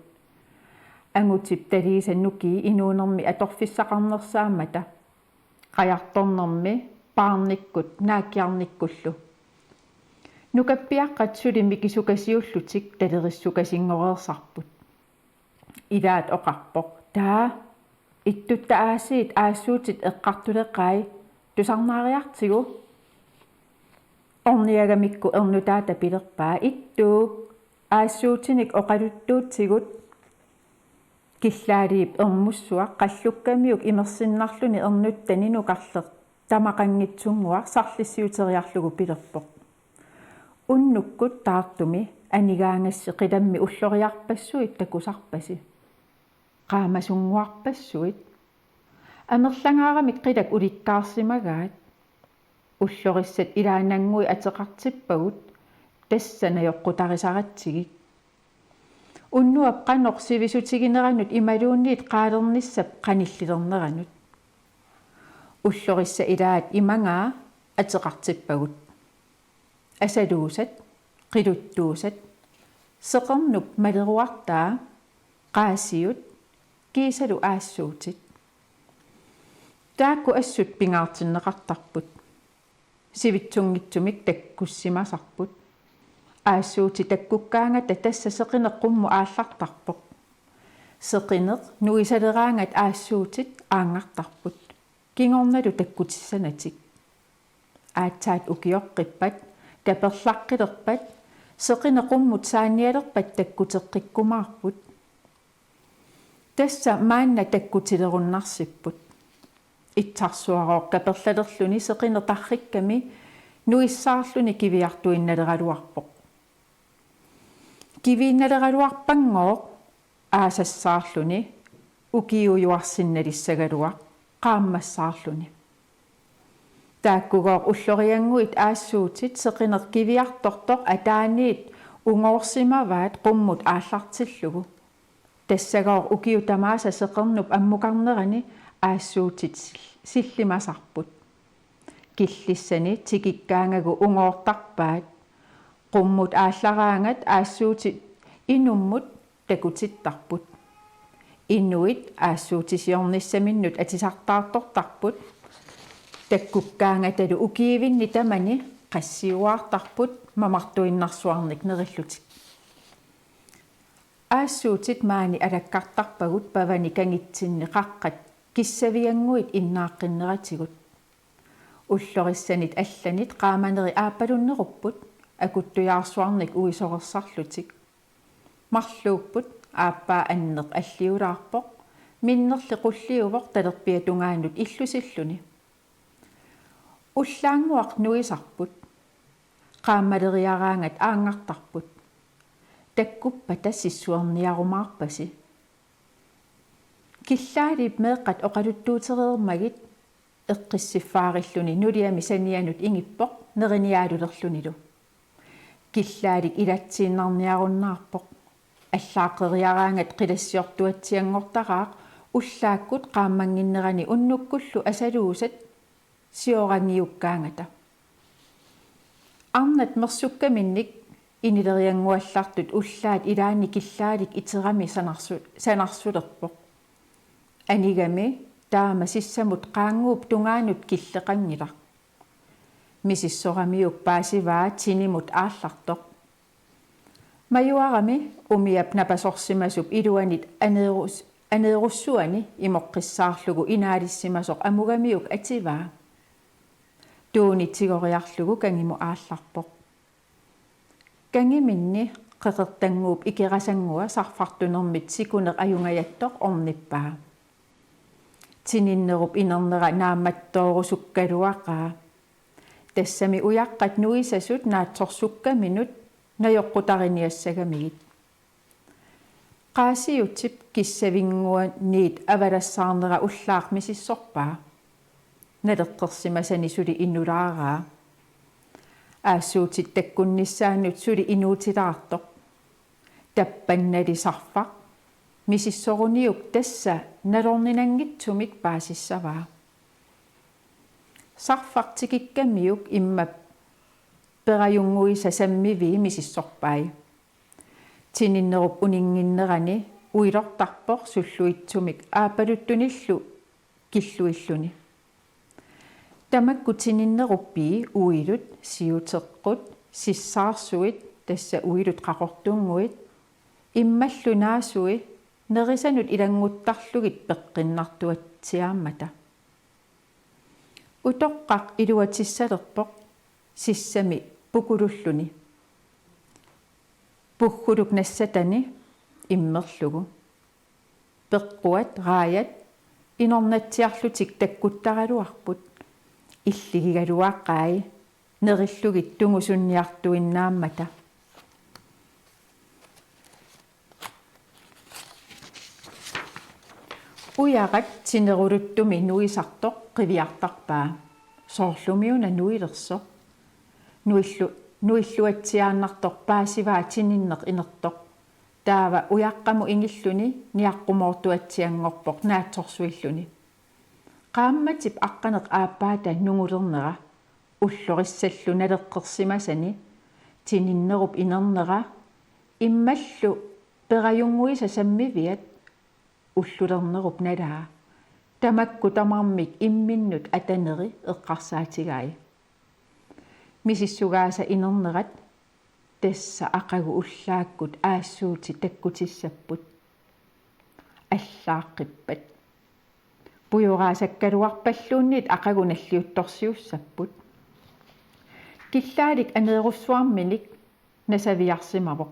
ангутип талииса нуки инуунерми аторфиссақарнерсаамата qajartornermi paarnikkut naakkiarnikkullu nukappiaqqat sulimi kisukasiullutik talerissukasinggoreersarput ilaat oqarpoq taa ittutta aasiit aassuutit eqqartuleqai tusarnaariartigu orniagamikku ernutaata pilerpaa ittuuk aassuutinik oqaluttuutsigut киллаалиип эрмуссуа қаллуккамиук имерсиннарлуни эрнуттани нукарлеқ тамақангитсунгуар сарлиссиутериарлугу пилерпоқ уннуккут таартуми анигаангасси қиламми уллориарпассуит такусарпаси qaamasunnguarpassuit амерлангаарамик қилак уликкаарсимагаат уллорissat илаанангуи атеқартиппагут тассанаёққутарисаратсигит уннуап qanорсивисутигинеранут ималуунниит qaалерниссап qanиллилернеранут уллорисса илаат имангаа атеқартиппагут асалуусат qiluttuusat seqernup maleruartaa qaasiut kiisalu aassuutit taakku assut pingaartinneqartarput sivitsungitsumik takkussimasarput аасsuuti takkukkaangata tassa seqineqqummu aallartarpoq seqineq nuisaleraangat aassuutit aangartarput kingornalu takkutissanatik aatsaat ukioqqippat taperlaqqilerpat seqineqummut saanialerpat takkuteqqikkumaarput tassa maanna takkutilerunnarsipput itsarsuarooq kaperlalerluni seqinetarrikkami nuissaarluni kiviartuinnaleraluarpoq kiviinnaleraluarpangooq aasassaarluni ukiuyuarsinnalissagaluaq qaammassaarluni taakkugoor ullorianguit aassuutit seqineq kiviartortoq ataaniit ungoorsimavaat qummut aallartillugu tassagaor ukiutamaasa seqernup ammukarnerani aassuutit sillimasarput killissani tikikkaangagu ungoortarpaat qummut aallaraangat aassuutit inummut takutittarput inuit aassuutisiornissaminnut atisartaartortarput takkukkaangatalu ukiivinni tamani qassiuaartarput мамартуиннарсуарник нериллутик аассуутит маани алаккартарпагут павани кангитсинни қаққат киссавиангуит иннааққиннератигут уллориссанит алланит qaamанери ааппалуннеруппут акуттуяарсуарник уисорерсарлутик марлууппут ааппаа аннеқ аллиулаарпоқ миннерли qulliuvоқ талерпиа тунгаанут иллусиллуни уллаангуақ нуисарпут qaammaleriaraangat аангартарпут таккуппа тассиссуарниарумаарпаси киллаалип меэққат оқалуттуутереермагит эққиссиффаариллуни нулиами санианут ингиппоқ нериниаалулерлунилу киллаалик илатсииннарниаруннаарпоқ аллааққериараангат қилассиортуатсиангортараақ уллааккут qaamмангиннерани уннуккуллу асалуусат сиорангиуккаангата арнат мерсуккаминник инилериангуаллартут уллаат илаани киллаалик итерами санарсулерпоқ анигами таама сиссамут qaanguup tungaanut killeqanngilaq мисиссорамиук паасиваа тинимут ааллартоқ маюарами умиап напасорсимасуп илуанит анееруссуани имоққиссаарлугу инаалиссимасоқ амугамиук ативаа тууни тигориарлугу кангиму аалларпоқ кангиминни қеқертангууп икерасангуа сарфартунермит сикунеқ аюнгаяттоқ орниппаа тининнеруп инернера нааматтоорусуккалуақаа тассами уяққат нуисасут наатсорсуккаминут наёққутариниассагамигит qaasiutip kissavingua niit avalassаарnera ullaarmisissорпаа налеққерсимасани сули иннулаараа аассуутит таккуннissaанут сули инуутилаартоқ таппанналисарфақ мисиссоруниук тасса налорнинангитсумик паасиссаваа сарфартикиккамиук иммап пераюнгуиса саммиви мисиссорпай тининнеруп унингиннерани уилортарпоқ суллуитсумик аапалуттуниллу киллуиллуни тамакку тининнеруппии уилут сиутеққут сиссаарсуит тасса уилут қақортунгуит иммаллунаасуи нерисанут илангуттарлугит пеққиннартуатсиааммата утоққақ илуатиссалерпоқ сиссами пукулуллуни пуххулук нассатани иммерлугу пеққуат рааят инорнатсиарлутик таккуттаралуарпут иллигигалуаққаи нериллугит тунгусунниартуиннааммата уярат тинерулуттуми нуисартоқ қивиартарпаа соорлумиуна нуилерсо нуиллуатсиааннартоқ паасиваа тининнеқ инертоқ таава уяққаму ингиллуни ниаққумоортуатсиангорпоқ наатсорсуиллуни qaammatip aqqaneq aappaata nungulernera уллориссаллу налеққерсимасани тининнеруп инернера иммаллу пераюнгуиса саммивиат уллулернеруп налаа тамакку тамармик имминнут атанери эққарсаатигаи мисиссугааса инернерат тасса ақагу уллааккут аассуути таккутиссаппут аллааққиппат пуйораасаккалуарпаллуунниит ақагу наллиутторсиуссаппут киллаалик анееруссуарминик насавиарсимавоқ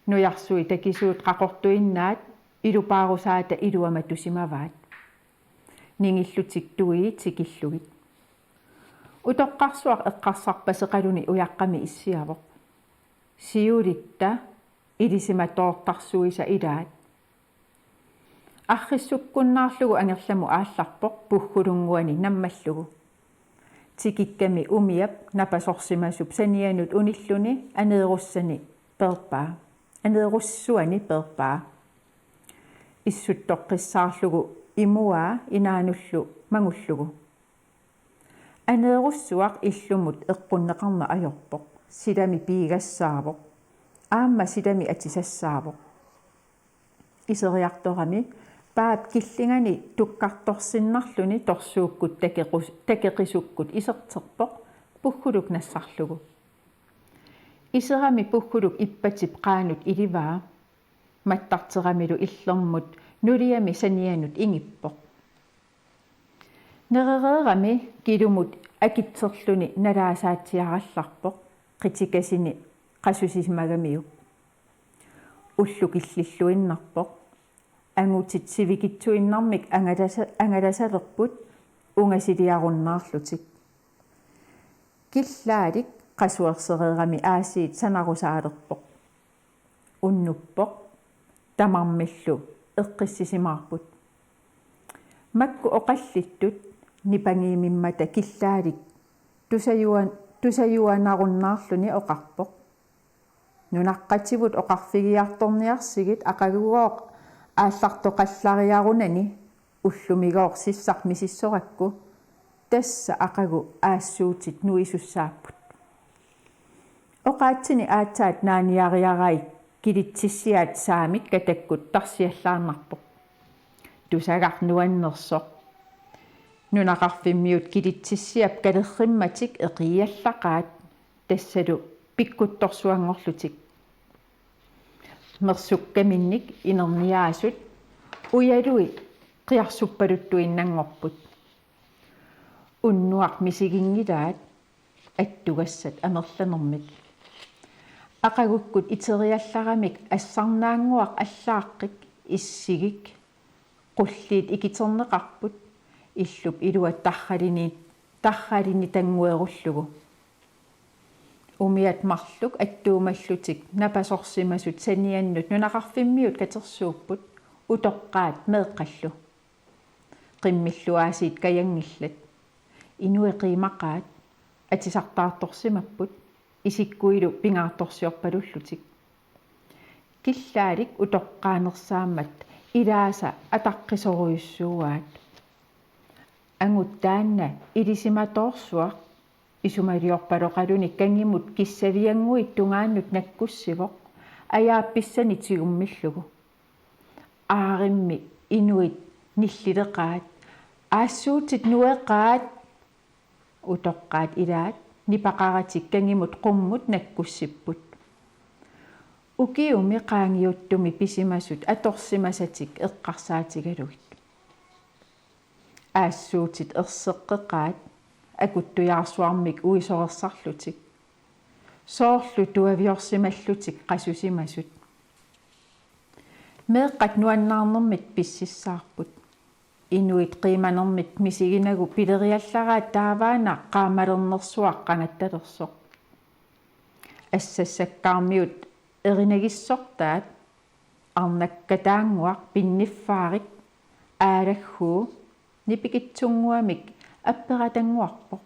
нуярсуи такисуут қақортуиннаат илупаарусаата илуама тусимаваат нингиллутик туи тикиллугит утоққарсуар эққарсарпасеқалуни уяққами иссиавоқ сиулитта илисиматоортарсуиса илаат арриссуккуннаарлугу ангерламу аалларпоқ пуххулунгуани наммаллугу тикикками умиап напасорсимасуп санианут униллуни анееруссани перпаа анееруссуани перпаа иссуттоққиссаарлугу имуаа инаануллу мангуллугу анееруссуақ иллумут эққуннеқарна ajorpoq силами пиигассаавоқ аама силами атисассаавоқ исериарторами паап киллингани туккарторсиннарлуни торсууккут такеқисуккут исертерпоқ пуххулук нассарлугу исерами пухгулук иппатип qaanut иливаа маттартерамилу иллермут нулиами санианут ингиппоq неререрами килумут акитсерлүни налаасаатиаралларпоq qitикасини qassusismagamiuk уллук иллиллуиннарпоq ангутит сивикитсуиннармик ангаласалерпут унгасилиаруннаарлутик киллаалик qasuersereerami aasiit sanarusaalerpoq unnuppoq tamarmillu eqqissisimaarput makku oqallittut nipangiimimmata killaalik tusayuanarunnаарluni oqarpoq nunaqqativut oqarfigiartorniarsigit aqagugoq ааллартоқаллариарунани уллумигоор сиссармисиссоракку тасса ақагу аассуутит нуисуссааппут оқаатсини аатсаат нааниариарай килитсиссиаат саамик катаккут тарсиаллаарнарпоқ тусагарнуаннерсоқ нунақарфиммиут килитсиссиап калерримматик эқиаллақаат тассалу пиккутторсуангорлутик мерсуккаминник инерниаасут уялуи қиарсуппалуттуиннангорпут уннуақ мисигингилаат аттугассат амерланермик ақагуккут итериалларамик ассарнаангуақ аллааққик иссигик қуллиит икитернеқарпут иллуп илуа тарралини тангуеруллугу умиат марлук аттуумаллутик напасорсимасут санианнут нунақарфиммиут катерсууппут утоққаат меэққаллу қиммиллуаасиит каянгиллат инуэқимақаат атисартаарторсимаппут исиккуилу пингаарторсиорпалуллутик киллаалик утоққаанерсаамат илааса атаққисоруйуссууаат ангуттаанна илисиматорсуақ исумалиорпалоқалуни кангимут киссавиангуит тунгааннут наккуссивоқ аяапписсани тигуммиллугу ааримми инуит ниллилеқаат аассуутит нуеқаат утоққаат илаат нипақаратик кангимут қуммут наккуссиппут укиуми qaangiuttumi писимасут аторсимасатик эққарсаатигалугит аассуутит ерсеққеқаат акуттуяарсуармик уисорерсарлутик соорлу туавиорсималлутик qassusimasut меэққат нуаннаарнэрмит писсиссаарпут инуит қиманермит мисигинагу пилериаллараат тааваана qaamalernersuaq qangattalерсоқ ассассаккаармиут эринагиссортаат арнаккатаангуақ пинниффаарик аалаггуу нипикитсунгуамик апператангуарпоқ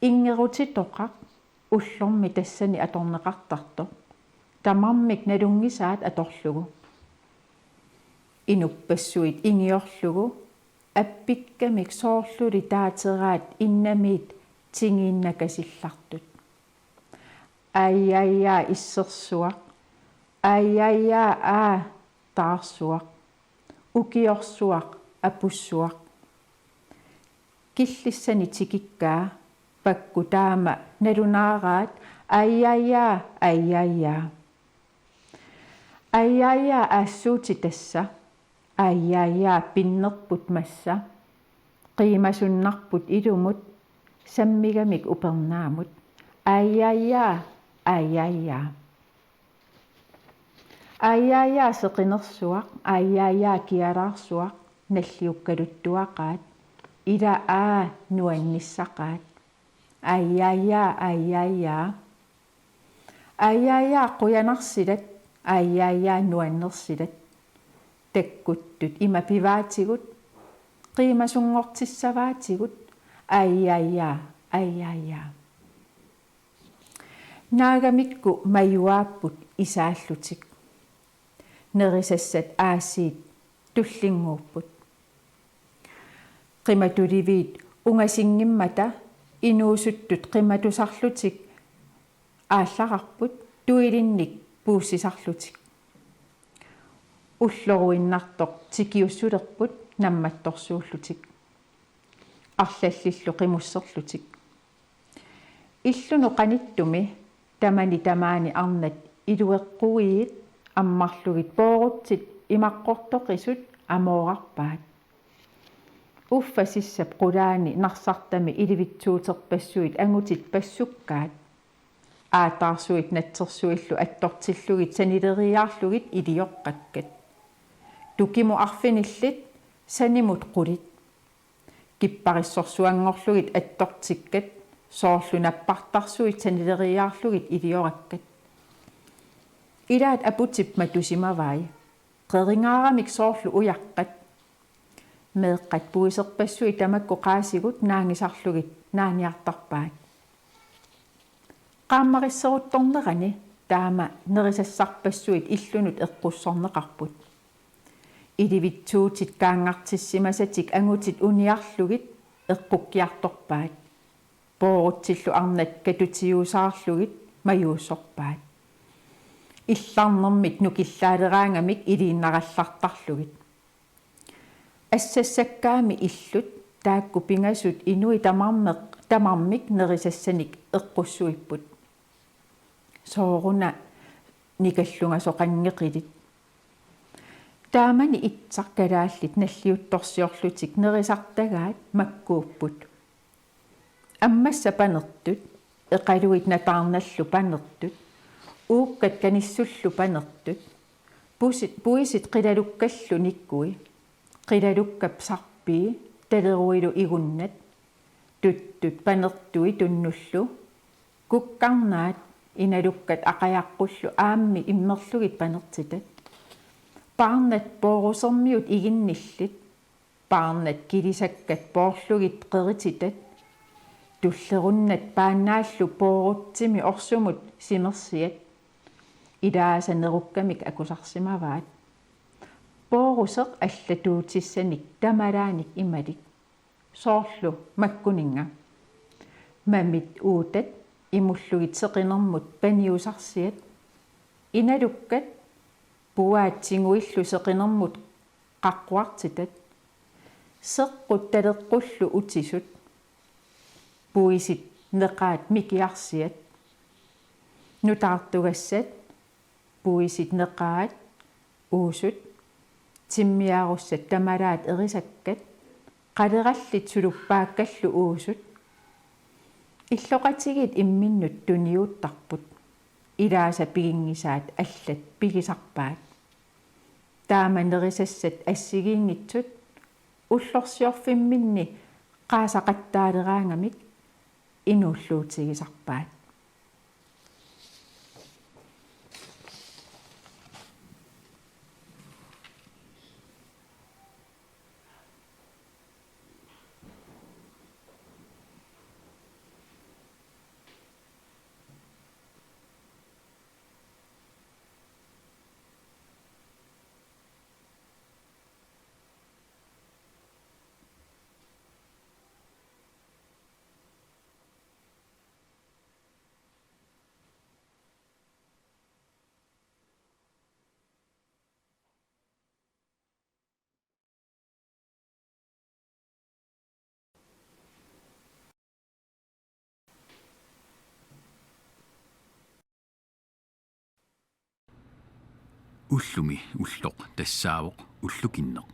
ингерутитоқақ уллорми тассани аторнеқартарто тамармик налунгисаат аторлугу инуппассуит ингиорлугу аппиккамик соорлули таатераат иннамиит тингииннакасиллартут айяя иссерсуақ айяя таарсуақ укиорсуақ апуссуақ киллиссани тикиккаа пакку таама налунаараат айяя аассуути тасса айяя пиннерпут масса қимасуннарпут илумут саммигамик упернаамут айяя сеқинерсуақ айяя киалаарсуақ наллиуккалуттуақаат ила нуанниссақаат айяя қуянарсилат айяя нуаннерсилат таккуттут има пиваатигут қимасунгортиссаваатигут айяя наагамикку маюааппут исааллутик нерисассат аасиит туллингууппут qimatuliviit ungasinggimmata inuusuttut qimatusarlutik ааллақарпут туилинник пууссисарлутик уллоруиннартоқ тикиуссулерпут намматторсууллутик арлаллиллу қимуссерлутик иллуну қаниттуми тамани тамаани арнат илуэққуиит аммарлугит поорутсит имаққортоқисут амоорарпаат уффа сиссап qulaani нарсартами иливитсуутерпассуит ангутит пассуккаат аатаарсуит натсерсуиллу аттортиллугит санилериаарлугит илиоққаккат тукиму арфиниллит санимут qulит киппариссорсуангорлугит аттортиккат соорлу наппартарсуит санилериаарлугит илиораккат илаат апутип матусимавай qeringaaramik соорлу уяққат меэққат пуисерпассуи тамакку qaasигут наангисарлугит нааниартарпаат qaammarisseruttornerani таама нерисассарпассуит иллунут эққуссорнеқарпут иливитсуутит каангартиссимасатик ангутит униарлугит эққуккиарторпаат поорутсиллу арнат катутиусаарлугит маюуссорпаат илларнэрмик нукиллаалераангамик илииннараллартарлугит ассассаккаами иллут таакку пингасут инуи тамармик нерисассаник эққуссуиппут сооруна никаллунга соқангеқилит таамани итсаркалааллит наллиутторсиорлутик нерисартагаат маккууппут аммасса панертут эқалуит натаарналлу панертут ууккат каниссуллу панертут пуисит қилалуккаллу никкуи қилалуккап сарпии талеруилу игуннат туттут панертуи туннуллу куккарнаат иналуккат ақаяққуллу аамми иммерлугит панертитат парнат поорусермиут игинниллит парнат килисаккат поорлугит қерититат туллеруннат пааннааллу поорутсими орсумут симерсиат илаасанеруккамик акусарсимаваат поорусеқ аллатуутиссаник тамалааник ималик соорлу маккунинга мамит уутат имуллугит сеқинермут паниусарсиат иналуккат пуаатсингуиллу сеқинермут қаққуартитат сеққут талеққуллу утисут пуисит неқаат микиарсиат нутаартугассат пуисит неқаат уусут тиммиаруссат тамалаат эрисаккат қалераллит сулуппааккаллу уусут иллоқатигит имминнут туниуттарпут илааса пигингисаат аллат пигисарпаат тааманерисассат ассигиингитсут уллорсиорфимминни qaasaqattaaleраангамик инуллуутигисарпаат уллуми уллоқ тассаавоқ уллукиннеқ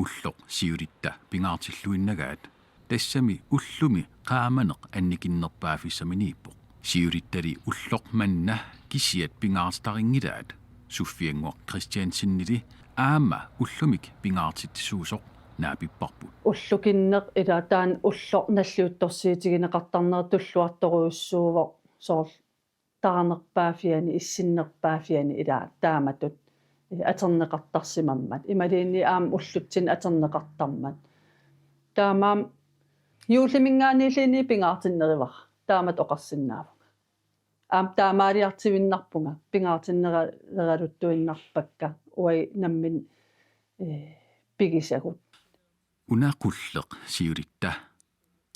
уллоқ сиулитта пингаартиллуиннагаат тассами уллуми qaamaneq анникиннерпаафиссаминииппоқ сиулиттали уллоқ манна кисиат пингаартарингилаат суффиангуақ кристиансиннили аама уллумик пингаартитсуусоқ наапиппарпут уллукиннеқ илаатаан уллоқ наллиутторсиитигинеқартарнер туллуарторуйуссуувоқ соорл таранерпаафиани иссиннерпаафиани илаа тааматут атернеқартарсимаммат ималиинни аам уллутсин атернеқартармат таамаам юулимингаанилини пингаартиннеривар таамат оқарсинаавак аам таамаалиартивиннарпунга пингаартиннералуттуиннарпакка уай наммин пигисагут унаақуллеқ сиулитта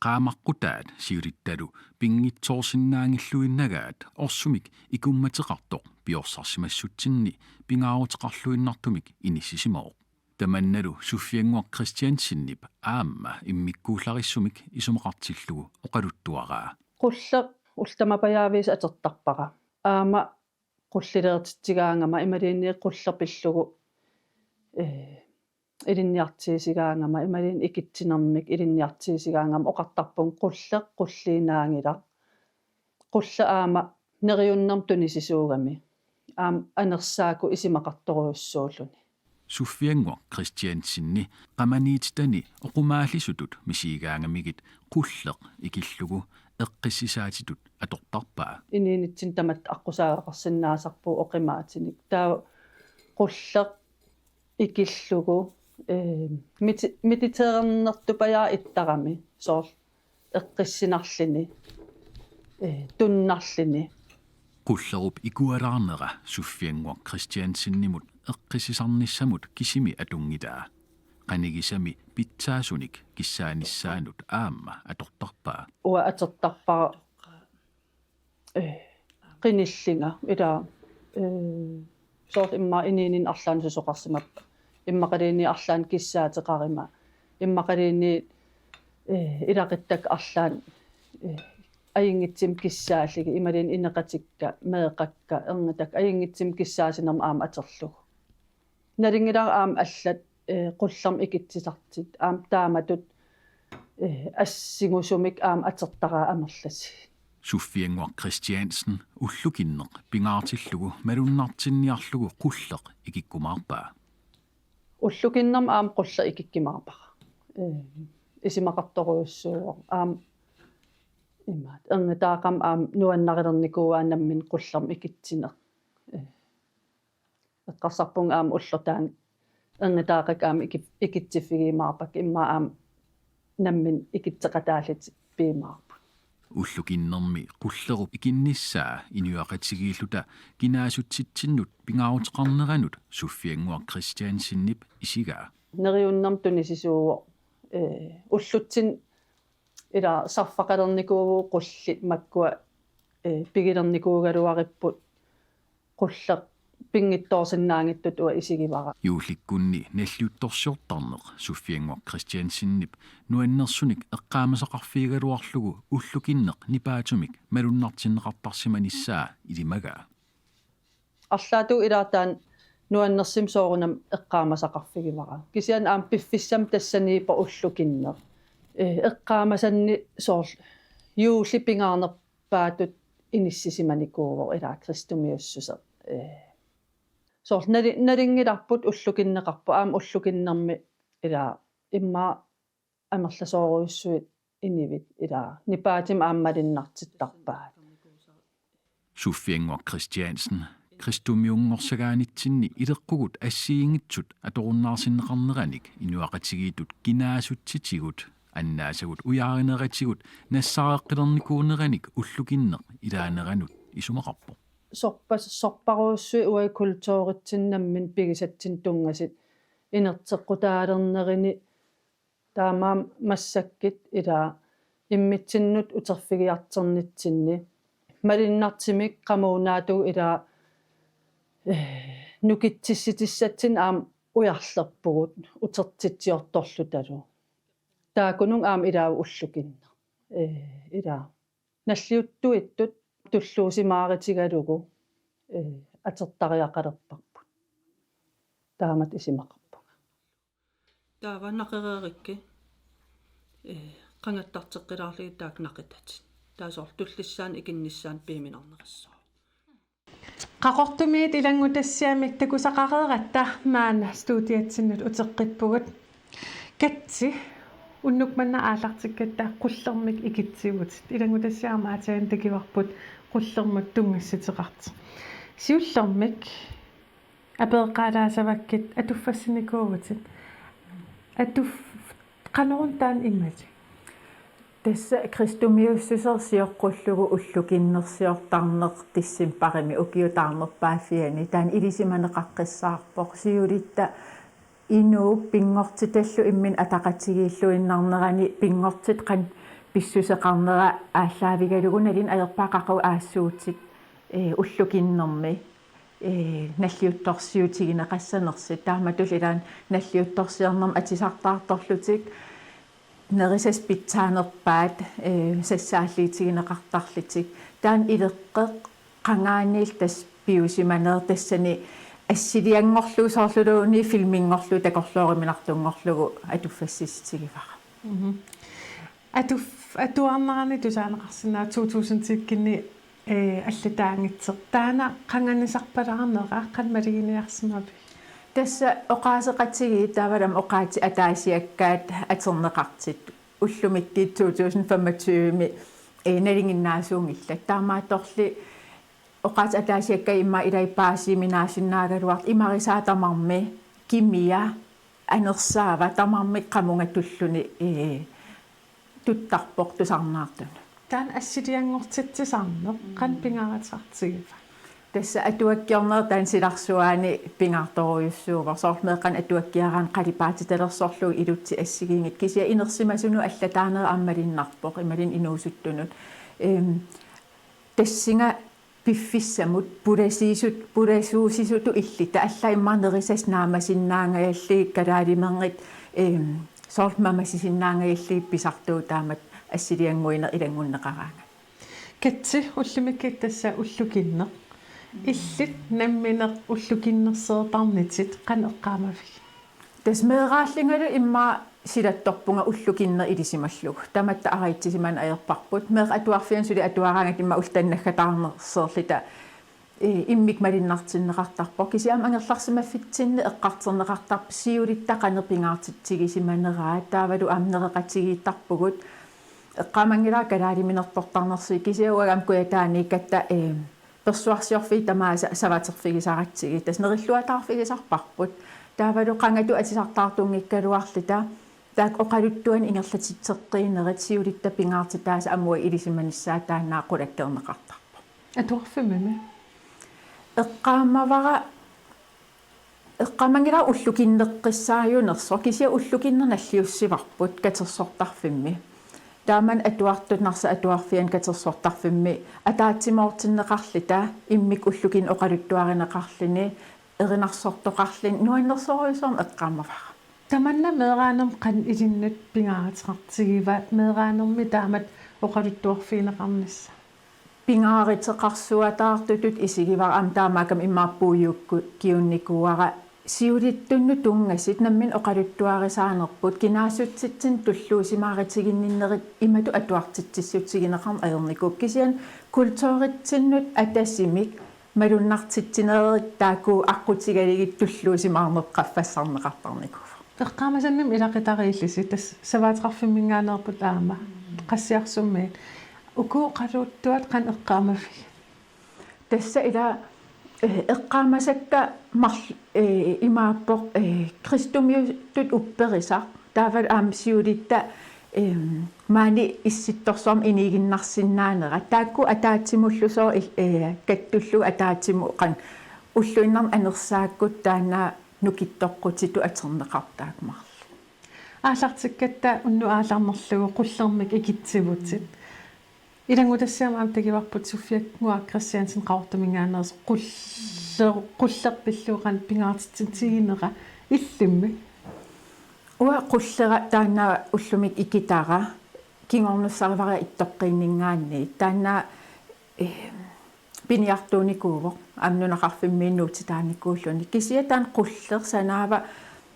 qaamaqqutaat siulittalu pinngitsoorsinnaangilluinagaat orsumik ikummatеқартоқ piorsarsиmassutsinni pingaarutеқарлуиннартумик инissisimaoq tamannalu suffianguaq kristiansinnip aamma immikkuullarisumik isumeqartillugu oqaluttuaraa qulle ultamapajaaviis atertarpaqa аама qullileertittigaangama imaliinni qullerpillugu илинниартиисигаангама ималин икитсинермик илинниартиисигаангама оқартарпун qulliinaangila qulla aama neriunnam tunisisuugami aam anersaaku isimaqartoruussuulluni Suffiengo Christiansinni qamaniititani oqumaallisutut misiigaangamigit qulleq ikillugu eqqisisaatitut atortarpaa iniinitsin tamat aqusaaqarsinnaasarpuu oqimaatinik taa qulleq ikillugu mititeernertupajaa ittarami soor eqqissinarlini tunnarlini qullerup ikualaarnera Suffiengo Christiansinnimut eqqisisarnissamut kisimi atungitaa qanigisami pitsaasunik kissaanissaanut aamma atortarpaa ua atertarpara qinillinga ila soort imma iniinin arlaan susoqarsimappa immaqaliini arlaan kissaateqarima immaqaliini ilaqittak arlaan ajingitsim kissaalligi imaliin ineqatikka meeqakka ernetak ajingitsim kissaasinam aam aterlugu nalingila aam allat qullarm ikitsisartit aam taamatut assingusumik aam atertaraa amerlasi Suffiengo Christiansen ullukinneq pingaartillugu malunnartinniarlugu qulleq ikikkumaarpaa уллукиннам аам qulла ikikkimaarpara isimaqartoruussuuq aam имаат эрнитаақам аам нуаннарилерникууаанаммин qullarm ikitsiner эққарсарпунг аам уллертаан эрнитаақак аам ikitsiffigiimaarpak имма аам наммин ikitseqataалит пиимаарпа уллукиннерми qullerup ikinnissaa inuaqatigiilluta kinaasutsitsinnut pingaarutеқарнеранут Suffiengo Christiansinnip isigaa neriunnam tunisisuuq уллутсин ила сарфақалерникуугу qullit makkua пигилерникуугалуариппут qulleq pingittoorsinnaangittut ua isigivara юуликкунни наллиутторсиортарнеқ Suffiengo Christiansinnip нуаннерсуник эққаамасақарфиигалуарлугу уллукиннеқ нипаатумик малуннартиннеқартарсиманиссаа илимагаа арлаату илаатаан нуаннерсим соорунам эққаамасақарфигивара кисиан аам пиффиссам тассаниипа уллукиннеқ эққаамасанни соор юулли пингаарнерпаатут иниссисиманикууво илаа кристумиуссусе соор налингиларпут уллукиннеқарпу аам уллукиннерми илаа имма амерласооруйуссуит инивит илаа нипаатим ааммалиннартиттарпаат Suffiengo Christiansen Christumiungorсагаанитсинни илеққугут ассиингитсут аторуннаарсиннеқарнераник инуақатигиитут кинаасутситигут аннаасагут уяаринератигут нассаареққилерникуунераник уллукиннеқ илаанеранут исумақарпо сорпаруussui уай культууритсиннаммин пигисатсин тунгасит инертеққутаалернерини таамаам массаккит илаа иммитсиннут утерфигиартернитсинни малиннартимик qamуунаату илаа нукитсисситиссатсин аам уярлерпугут утертитсиорторлуталу таакунун аам илаа уллукинна илаа наллиуттуиттут туллуусимааритигалугу атертариақалерпарпут таамат исимақарпуга таава нақереерикки қангаттартеққилаарлиги таак нақитатин таасоор туллиссаан икинниссаан пииминарнериссоо qaqortumiit ilangutassiamik takusaqareerattaa maana studiatsinut uteqqippugut katsi unnukmanna aallartikkatta qullermik ikitsigut ilangutassiarma atagan takivarput qullermut tungassiteqart siullermik apeeqqaalaasavakkit atuffassinikууgutit atuff qanorun taan immati Tässä Kristumiussusersiorqullugu ullukinnersiortarneq tissim parimi ukiutarnerpaafiani taan ilisimaneqaqqissaarpoq siulitta inuu pingortitallu immin ataqatigiilluinnarnerani pingortit qan pissuseqarnera ааllaavigalugu nalin ajerpaaqaqu aassuutit ullukinnermi nalliuttorsiutigineqassanersit taamatul ilaan nalliuttorsiarnerm atisartaartorlutik nerisas pitsaanerpaat sassaalliitigineqartarlitik taan ileqqeq qangaaniil tas piusimaneer tassani ассилиангорлуу соорлулууни филмингорлуу такорлориминартунгорлугу атуффассиситигивара атуарнарани тусаанеқарсинаа 2000-тиккини аллатаангитсеқ таана қанганисарпалаарнеqa қанмалигиниарсимави тасса оқаасеқатиги таавалам оқаати атаасиаккаат атернеқартит уллумикки 2025ми налингиннаасуунгилла таамааторли оқаат атаасиакка имма илайпаасиминаасиннаагалуарт имарисаатамарми кимия анерсаава тамарми қамунга туллуни туттарпоқ тусарнаартун таан ассилиангортитсисарнеқ қан пингаратсартигива тасса атуаккиорнер таан силарсуаани пингарторуйуссуува соорлмеэқан атуаккиараан қалипаатиталерсорлуг илутси ассигингит кися инерсимасуну аллатаанера аммалиннарпоқ ималин инуусуттунут тассинга пиффиссамут пурасуусисуту иллита алла иммарнерисас наамасиннаангаялли калаалименгит соорлмамасисиннаангаялли писартуу таамат ассилиангуинер илангуннеқараага катси уллумиккит тасса уллукинне иллит намминеқ уллукиннерсеэртарнитит қан эққаамави тасмеэрааллингалу имма силатторпунга уллукиннер илисималлуг таматта араитсисиман аерпарпут меэ атуарфиан сули атуараангат имма ултаннаггатаарнерсерлита иммик малиннартиннеқартарпо кисиам ангерларсимаффитсинне эққартернеқартарп сиулитта қанерпингаартитсигисиманераа таавалу амнереқатигииттарпугут эққамангилаа калаалиминертортарнерси кисиауагам куятааниккатта персуарсиорфи тамааса саватерфигисаратсиги таснериллуатаарфигисарпарпут таавалу қангату атисартаартунгиккалуарлита таак оқалуттуан ингерлатитсеққиинерит сиулитта пингаартитааса амуа илисиманиссаа таанаа қулаккернеқартарпо атуарфимими эққамангила уллукиннеққиссааюнерсо кися уллукиннер наллиуссиварпут катерсортарфимми тааман атуартутнарса атуарфиан катерсортарфимми атаатсимоортиннеқарлита иммик уллукин оқалуттуаринеқарлини эринарсортоқарлин нуаннерсоруйсорн эққамавара таманна меэраанерм қан илиннут пингааратеқартигива меэраанерми таамат оқалуттуарфиинеқарнисса пингааритеқарсуатаартутут исигивара ам таамаакам иммааппууюукку киунникууара сиулиттунну тунгасит наммин оқалуттуарисаанерпут кинаасутситсин туллуусимааратигинниннерит имату атуартитсиссутсигинеқарн аерникук кисиан культууритсиннут атассимик малуннартитсинерит тааку аққутигалигит туллуусимаарнеққаффассарнеқартарникуф эққаамасанним илақитарииллиси тас саваатеқарфиммингаанерпут аама qassiarsummiit ukooqaluuttuat qan eqqaamafi тасса ила эққаамасакка марл имааппоқ кристумиуттут упперисар таавал аамсиулитта маани исситторсуарм инигиннарсиннаанера таакку атаатсимуллусоо каттуллу атаатсиму қан уллуиннарм анерсааккут таанаа нукиттоққутиту атернеқартаак марл аалартиккатта унну ааларнерлугу qullermik ikitsivutsit илангутассаамаам тагиварпут суффиаккуа кристиансен qaortamingaaneres qullerpilluuqan pingaartitsitiginera иллимми уа qulлера таанаа уллумик икитара кингорнуссаривара иттоққииннингаанни таанаа пиниартууникууво амнунақарфиммииннуути тааникууллуни кисия таан quller санаава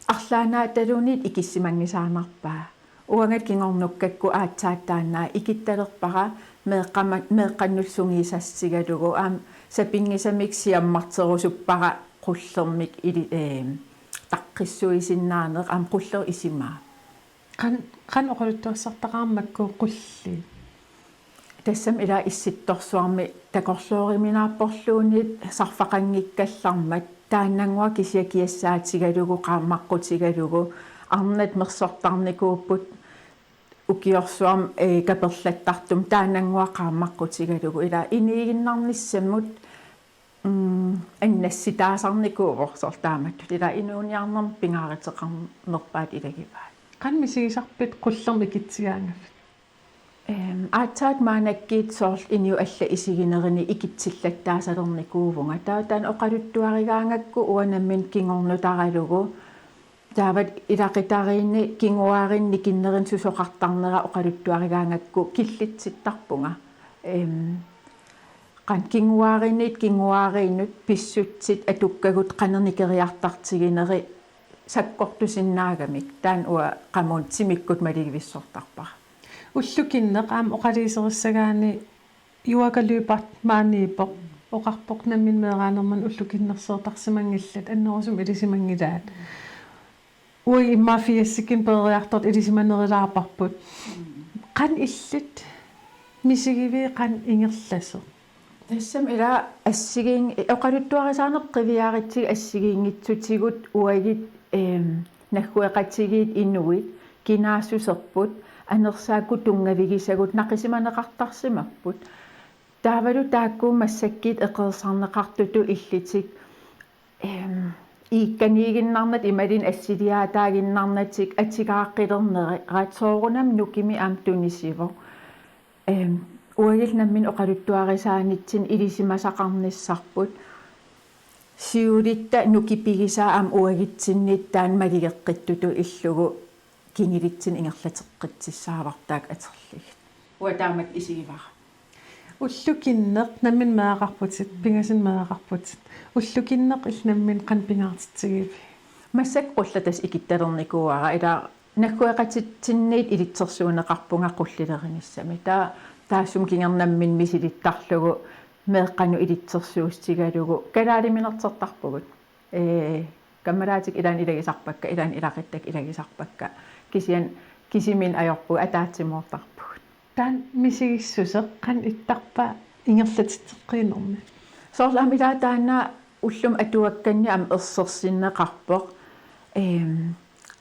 арлаанаа талуунит икиссимангисаанарпаа уангат кингорнуккакку аатсааттаанаа икитталерпара меэққаннулсунгисассигалугу аам сапингисамик сиаммартерусуппара qullermik или таққиссуисиннаанеқ аам quller исимаа қан оқалуттуассартақармакку qulli тассам ила исситторсуарми такорлоориминааппорлуунит сарфақангиккаллармат тааннангуа кисиакиассаатигалугу qaammaqqutigalugu арнат мерсортарникууппут укиорсуарм каперлаттартум тааннангуа qaammaqqutigalugu ила инигиннарниссаммут аннасситаасарникуувор тааматту ила инууниарнерм пингааритеқарнерпаат илагиваа қан мисигисарпит qullermi китсигаангаффит аатсаат маанаккиит соорл иниу алла исигинерини икитсиллаттаасалерникуувунга таатаан оқалуттуаригаангакку уанаммин кингорнутаралугу таават илақитариинни кингуааринни киннерин сусоқартарнера оқалуттуаригаангакку киллитситтарпунга qan kinguariinut pissutsit atukkagut qanernikeriartartigineri sakkortusinnaagamik taan ua qamun timikkut maligivissорtarpara уллукиннеқ аама оқалиисериссагаани юакалуипарт маанниипоқ оқарпоқ наммин меэраанерман уллукиннерсеэртарсимангиллат аннерусум илисимангилаат уи иммафиассикин периарторт илисиманерилаарпарпут қан иллит мисигиви қан ингерласо тассам ила ассигин оқалуттуарисаанеққивиааритсиг ассигиингитсутигут уагит нахкуэқатсигиит инуит кинаассусерпут анерсаакку тунгавигисагут нақисиманеқартарсимаппут таавалу тааккуу массаккит эқерсарнеқартуту иллитик иикканиигиннарнат ималин ассилиаатаагиннарнатик атигааққилернери раатсоорунам нукими аам тунисиво уагил наммин оқалуттуарисаанитсин илисимасақарниссарпут сиулитта нукипигисаа аам уагитсиннит таан малигеққиттуту иллугу кингилитсин ингерлатеққитсissaavartaak атерлигит уатаамат исигивара уллукиннеқ наммин меақарпутит пингасин меақарпутит уллукиннеқ илнаммин қан пингаартитсигиви массак қуллатас икитталерникууара ила наккуэқатитсинниит илитсерсуунеқарпунга қуллилериниссами таассум кингернаммин мисилиттарлугу меэққану илитсерсуустигалугу калаалиминертертарпугут каммалаатик илаан илагисарпакка илаан илақиттак илагисарпакка кисимин ajorpu атаатсимуортарпугут таан мисигиссусеқ қан иттарпа ингерлатитеққиинерми соорлаам илаа таана уллум атуакканни ам ерсерсиннеқарпоқ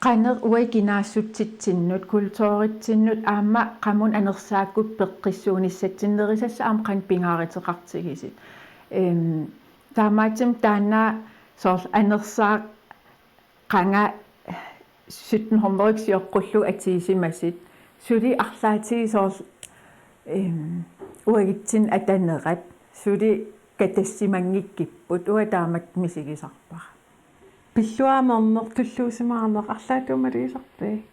qanner uaginaassutitsinнут kultuuritsinнут аама qamун анерсааккут пеққиссуунissatsinnerisassa аам qan pingaariteqartigisit таамаатим таана соорл анерсаа qanga 1700-сиоққуллу атиисимасит сули арлаатиги соорл уагитсин атанерат сули катассимангиккиппут уатаамат мисигисарпара пиллуаамернер туллуусимаарнеқ арлаатуумалигисарпи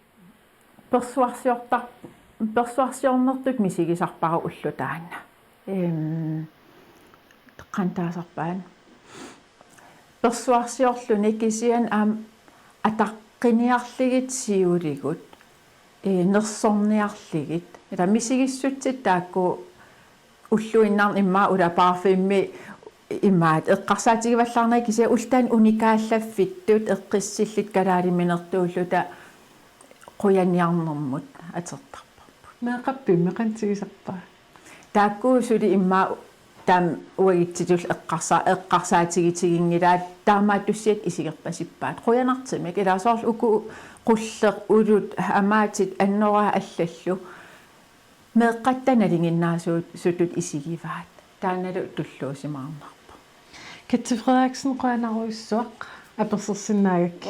персуарсиорнертут мисигисарпара уллу таана qantaasarpaan персуарсиорлуни кисиан аам атаққиниарлигит сиулигут нерсорниарлигит ила мисигиссутсит таакку уллуиннаар иммаа ула парфюмми имаат эққарсаатигиваллаарнаа кися ултаан уникааллаффиттут эққиссиллит калаалиминертууллута қуяниарнэрмут атертарпарпут меқаппимми қантигисарпаа таакку сули иммаа таам уагитситул эққарсаатигитигингилаат таамааттуссиат исигерпасиппаат қуянартимик илаасоорлу уку qulleq ulut amaatit annora аллаллу меэққаттаналингиннаасуут сутут исигиваат тааналу туллуусимаарнарпа Kette Frederiksen qoanaruissuaq аперсерсинаагак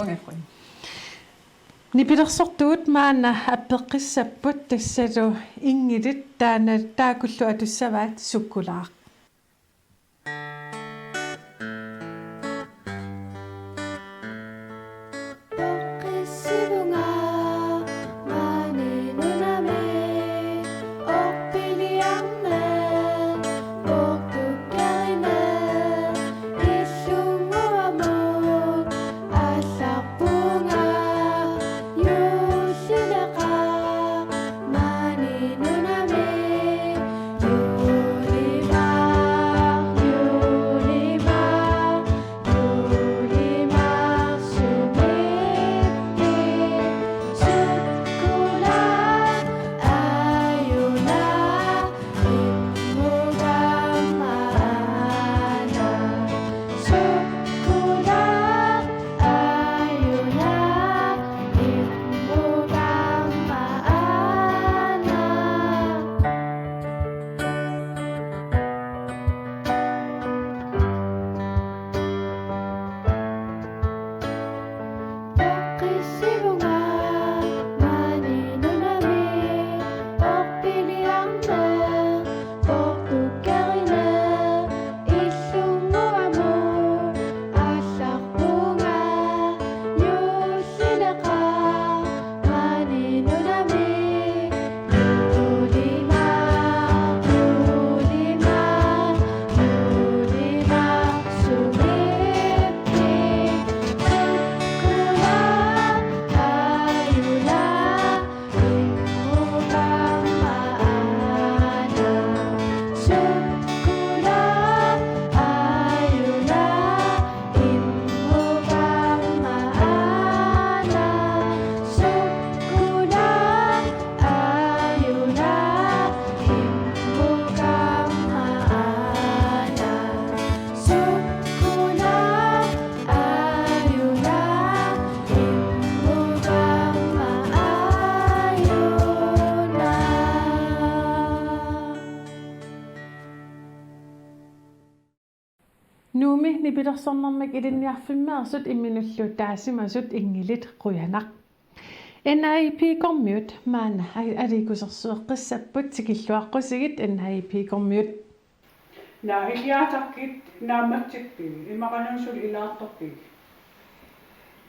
нипилерсортуут маана аппеққиссаппут тассалу ингилит таана таакуллу атуссаваат суккулаақ nuumi nipilersornermik ilinniarfimmeersut imminullu taasimasut ingilit quyanaq NIP-kormiut maana alikusersueqqissapput sikilluaqqusigit NIP-kormiut naa iliaatakkit naammatsikpi imaqanuusul ilaartorpik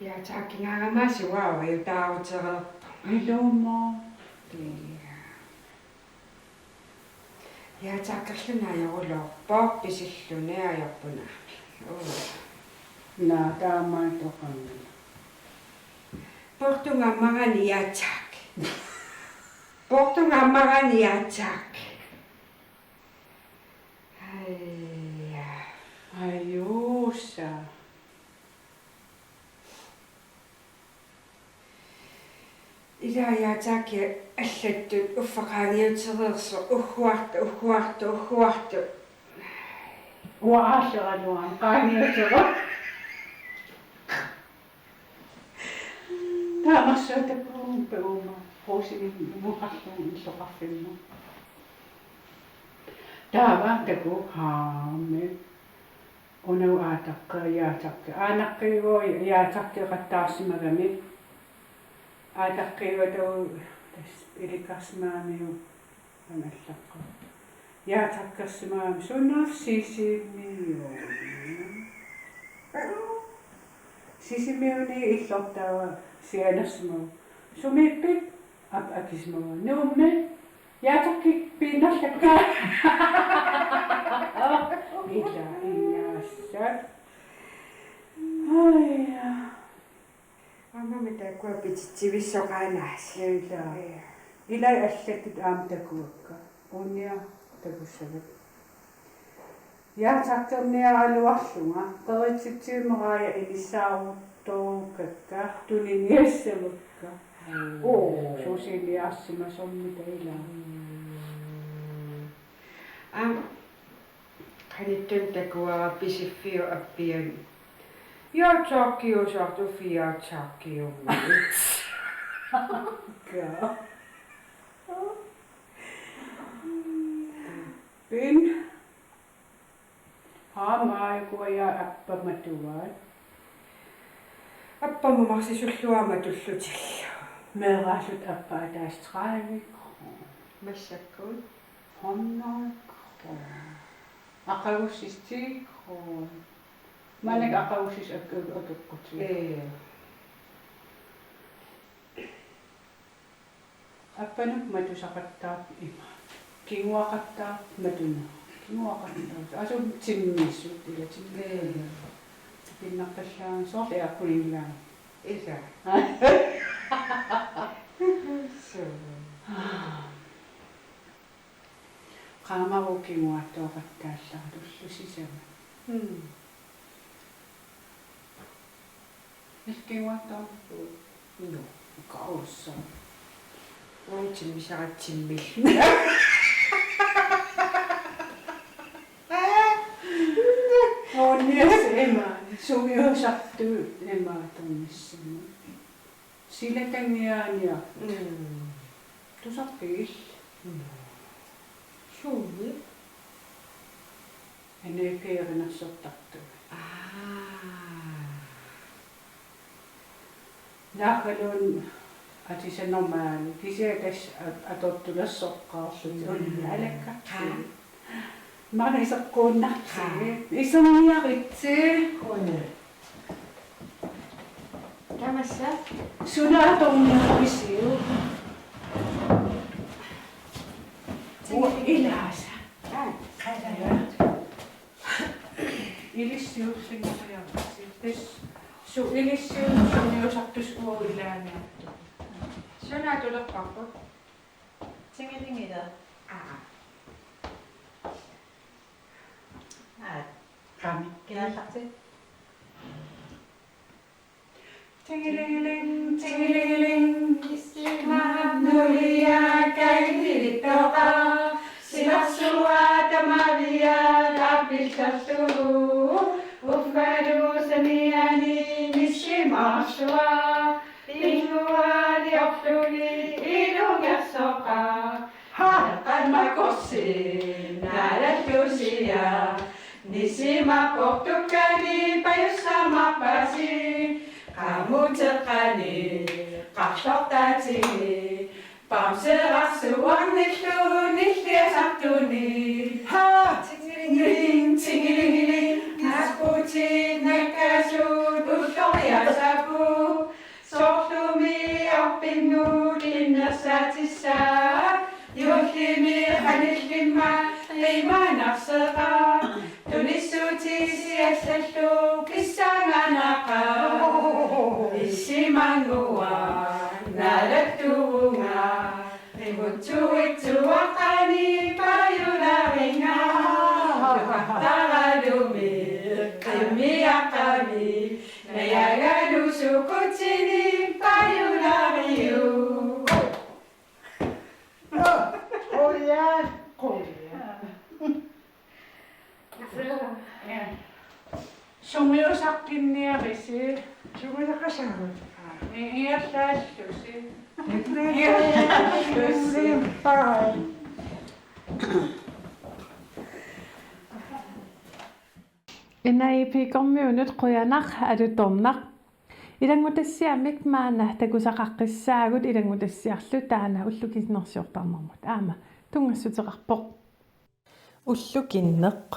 яатааккинаагамааси вау ютааутерерпа илууммо яатааккерлунааёрулоорпоо писиллуни аёрпунаами naa таамаатоқамми портунгаммарани яатаак портунгаммарани яатаак ayuussa илааяатааки аллаттут уффақааниутерерсо уггуарту уааллерануан qaaниутера таамассуутаккуум пеума хоосигин муқарлуун иллоқарфимма таава таку хааме онау аатаққа яатаққа аанаққигоо яатаққеқаттаарсимагами аатаққиготау тас иликарсимаамиу аналлаққа яатаққерсимаами суннаарсисииммиу сисимиуни иллортаава сианерсимау сумиппик акисмау нуумме яатаққи пинерлакка ила инаассат айя аммами такуа питсивиссоқаанаас ила аллаттут аама такуакка униа такуссават яатаққерниаралуарлунга қеритситсиимераая илиссаарутторукакка тулиниассавакка суусилиарсима соммита ила каниттун такуара писиффиу аппиан яатааккиусарту фиаатааккиумма га пин хаамай куя аппаматуаат аппаму марсисуллуама туллутилла мераалут аппаа таастраавик массаккуут хоннак ақагуссистик манек ақагуссис аккути аппанук матусақаттаап има кингуақаттаап матуна кингуақаттаап асу тиммиссут ила тиммээ пиннарталлаан сооли аккулиллаа иса qaamaru kinguattoqattaallaa tullusisama Ilkinguattoorpu no kaussa уутиммисаратсиммилл Onnias ema sumiusartu ema tunnissama silatangiaania tusarpiil шууни энекеернерсортарту нахалун атисанормаали кисиатас атоттулассоққарлут алаккарти марисаққууннарти исумиаритси тамасса сунаатормиарисиу илааса қалая илиссиуссингириарси тас су илиссиуссиниусартус уилааниарту сунаатулеққарпу Tingelingider. qami Kinalaqti. tingelingeling tingelingeling magnolia kailitoqa silassua tamaria tapiltattu ufadu samiani mishimarsua inuali oqtuli ilungassoqa halaqan makossi nalattusia nisima portukani payusama pasi kamutekani qaxortaati pamserassuarnillu nilliasartuni ha tingilingiling nasputi nakasut ulloriasapu sorlumi oppinnuut innersatissa yullimi qanillimma qiimanarseqa tunissuti siallallu kissanganaqa issimangua nalattuunga rivuttuittuaqani payularinga tuqartaralumi qimmiaqami nayagalusukutini payulariu Sumuusaqkinniarisi sumuusaqasaagut iiallassusi iiallassusi Inaipikormiunut quyanaq alutornaq ilangutassiamik maana takusaqaqqissaagut ilangutassiarlu taana ullukinnersiortarnermut aama tungassutiqarpoq ullukinneq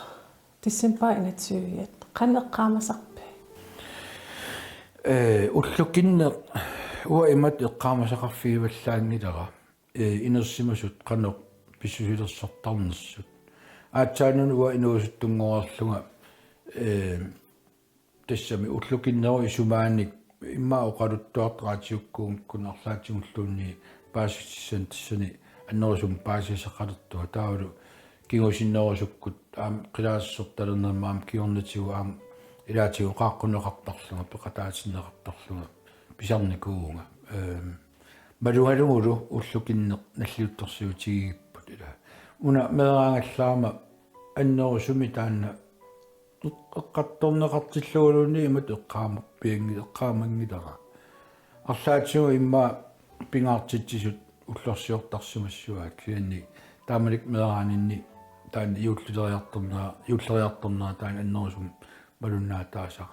tissimpa inatsuuyat qaneqqaamasarpi уллукиннеқ уа имат эққаамасақарфигиваллаангилера инерсимасут qaneq писсусилерсортарнерсут аатсаанун уа инуусуттунгорлунга тассами уллукиннеро исумааник имма оқалуттуартраатиуккуун кунарлаатигуллуунни пааситссан тассани аннерусум паасисақалертуа таавалу кигусиннерусуккут аам қилаассорталернермаам киорнатигу аам илаатигу qaaqquneqartarlunga peqataatineqartarlunga pisarnikuunga малугалугулу уллукиннеқ наллиутторсиутигиппут ила уна мераангаллаама аннерусуми таанна эққатторнеқартиллугулуни имат эққаамерпианги эққаамангилера арлаатигу имма пингаартитсисут уллорсиортарсимассуаак кианни таамалик мераанинни таан юуллериарторнера таан аннерусум малуннаатаасаа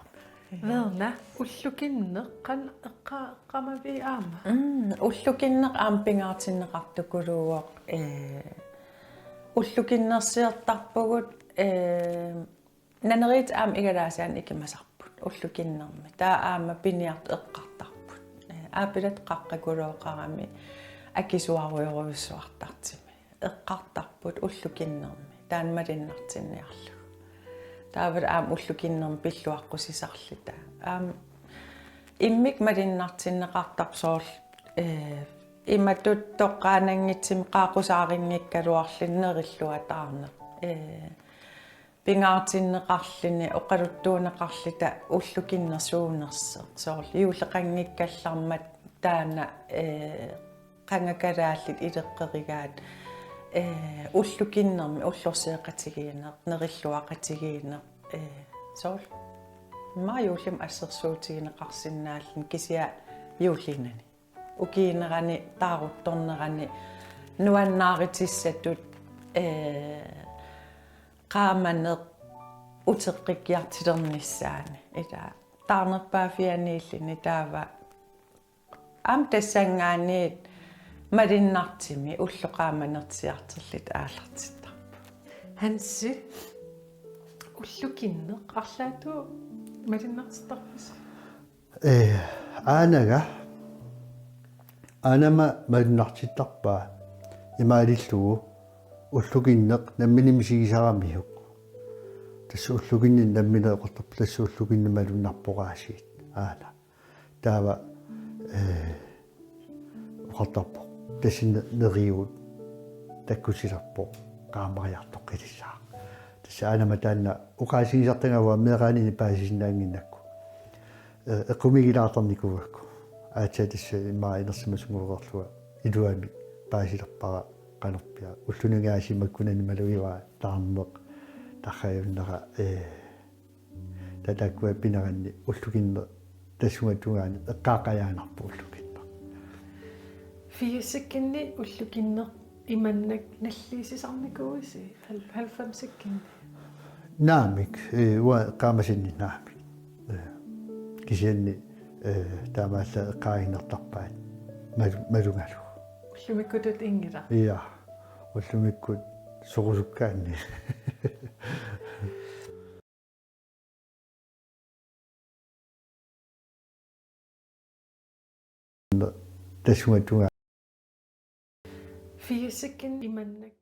верна уллукиннеқ эққамави аама уллукиннеқ аампингаартиннеқартукулууоқ уллукиннерсиертарпугут нанерит аам игалаасаан икимасарпут уллукиннерми таа аама пиниарт эққартарпут аапилат қаққакулооқарами акисуаруйоруйуссуартартими эққартарпут уллукиннерми таанмалиннартинниарлу таавал аам уллукиннерми пиллуаққусисарлита аам иммик малиннартиннеқартарсоорл иматут тоққаанангитсим qaaqusaarinngikkaluarlinnerillua taarne pingaartinneqarlini oqaluttuuneqarlita ullukinnersuunerse soorl iulleqanngikkallarmat taana qangakalaallit ileqqerigaat уллукиннерми уллорсеэқатигиинеқ нериллуақатигиинеқ соорл мааюуллим ассерсуутигинеқарсинааллин кисиа юуллинани укиинерани таарутторнерани нуаннааритиссатут qaamane uteqqikkiartilernissaani ila taarnerpaafianiillini taava am tassangaaniit malinnartimi ulloqaamanertiarterlit aallartittarpu Hansi уллукиннеқ арлаату малиннартитарпис аанага анама малиннартиттарпаа имаалиллугу уллукиннеқ намминимисигисарамиук тасса уллукинни намминеэқортарп тасса уллукинни малуннарпораасиит аана таава уқартарпо тассин нериут таккусиларпо qaamariartoqqilissаа тасса анама таанна уқаасигисартангава меқаанини паасисинаангиннакку эққумигилаарторникуакку аача тасса имаа инерсимасунгуорлуа илуами паасилерпара qanerpia ullunungaasimakkunani maluiwa taarneq tarrajunнера tatakua pinaranni ullukinne tassugattugaani eqqaaqajaanarpu ullukinne фиусиккинни уллукиннеқ иманнак наллиисисарникууси 90 сиккинни naamik qaamasinni naamik kisianni taamaalla qaaginertarpaat malungalu Ullumikkutut ingila. iya ullumikkut soqusukkaanni tassumatunga Fysikken imannak.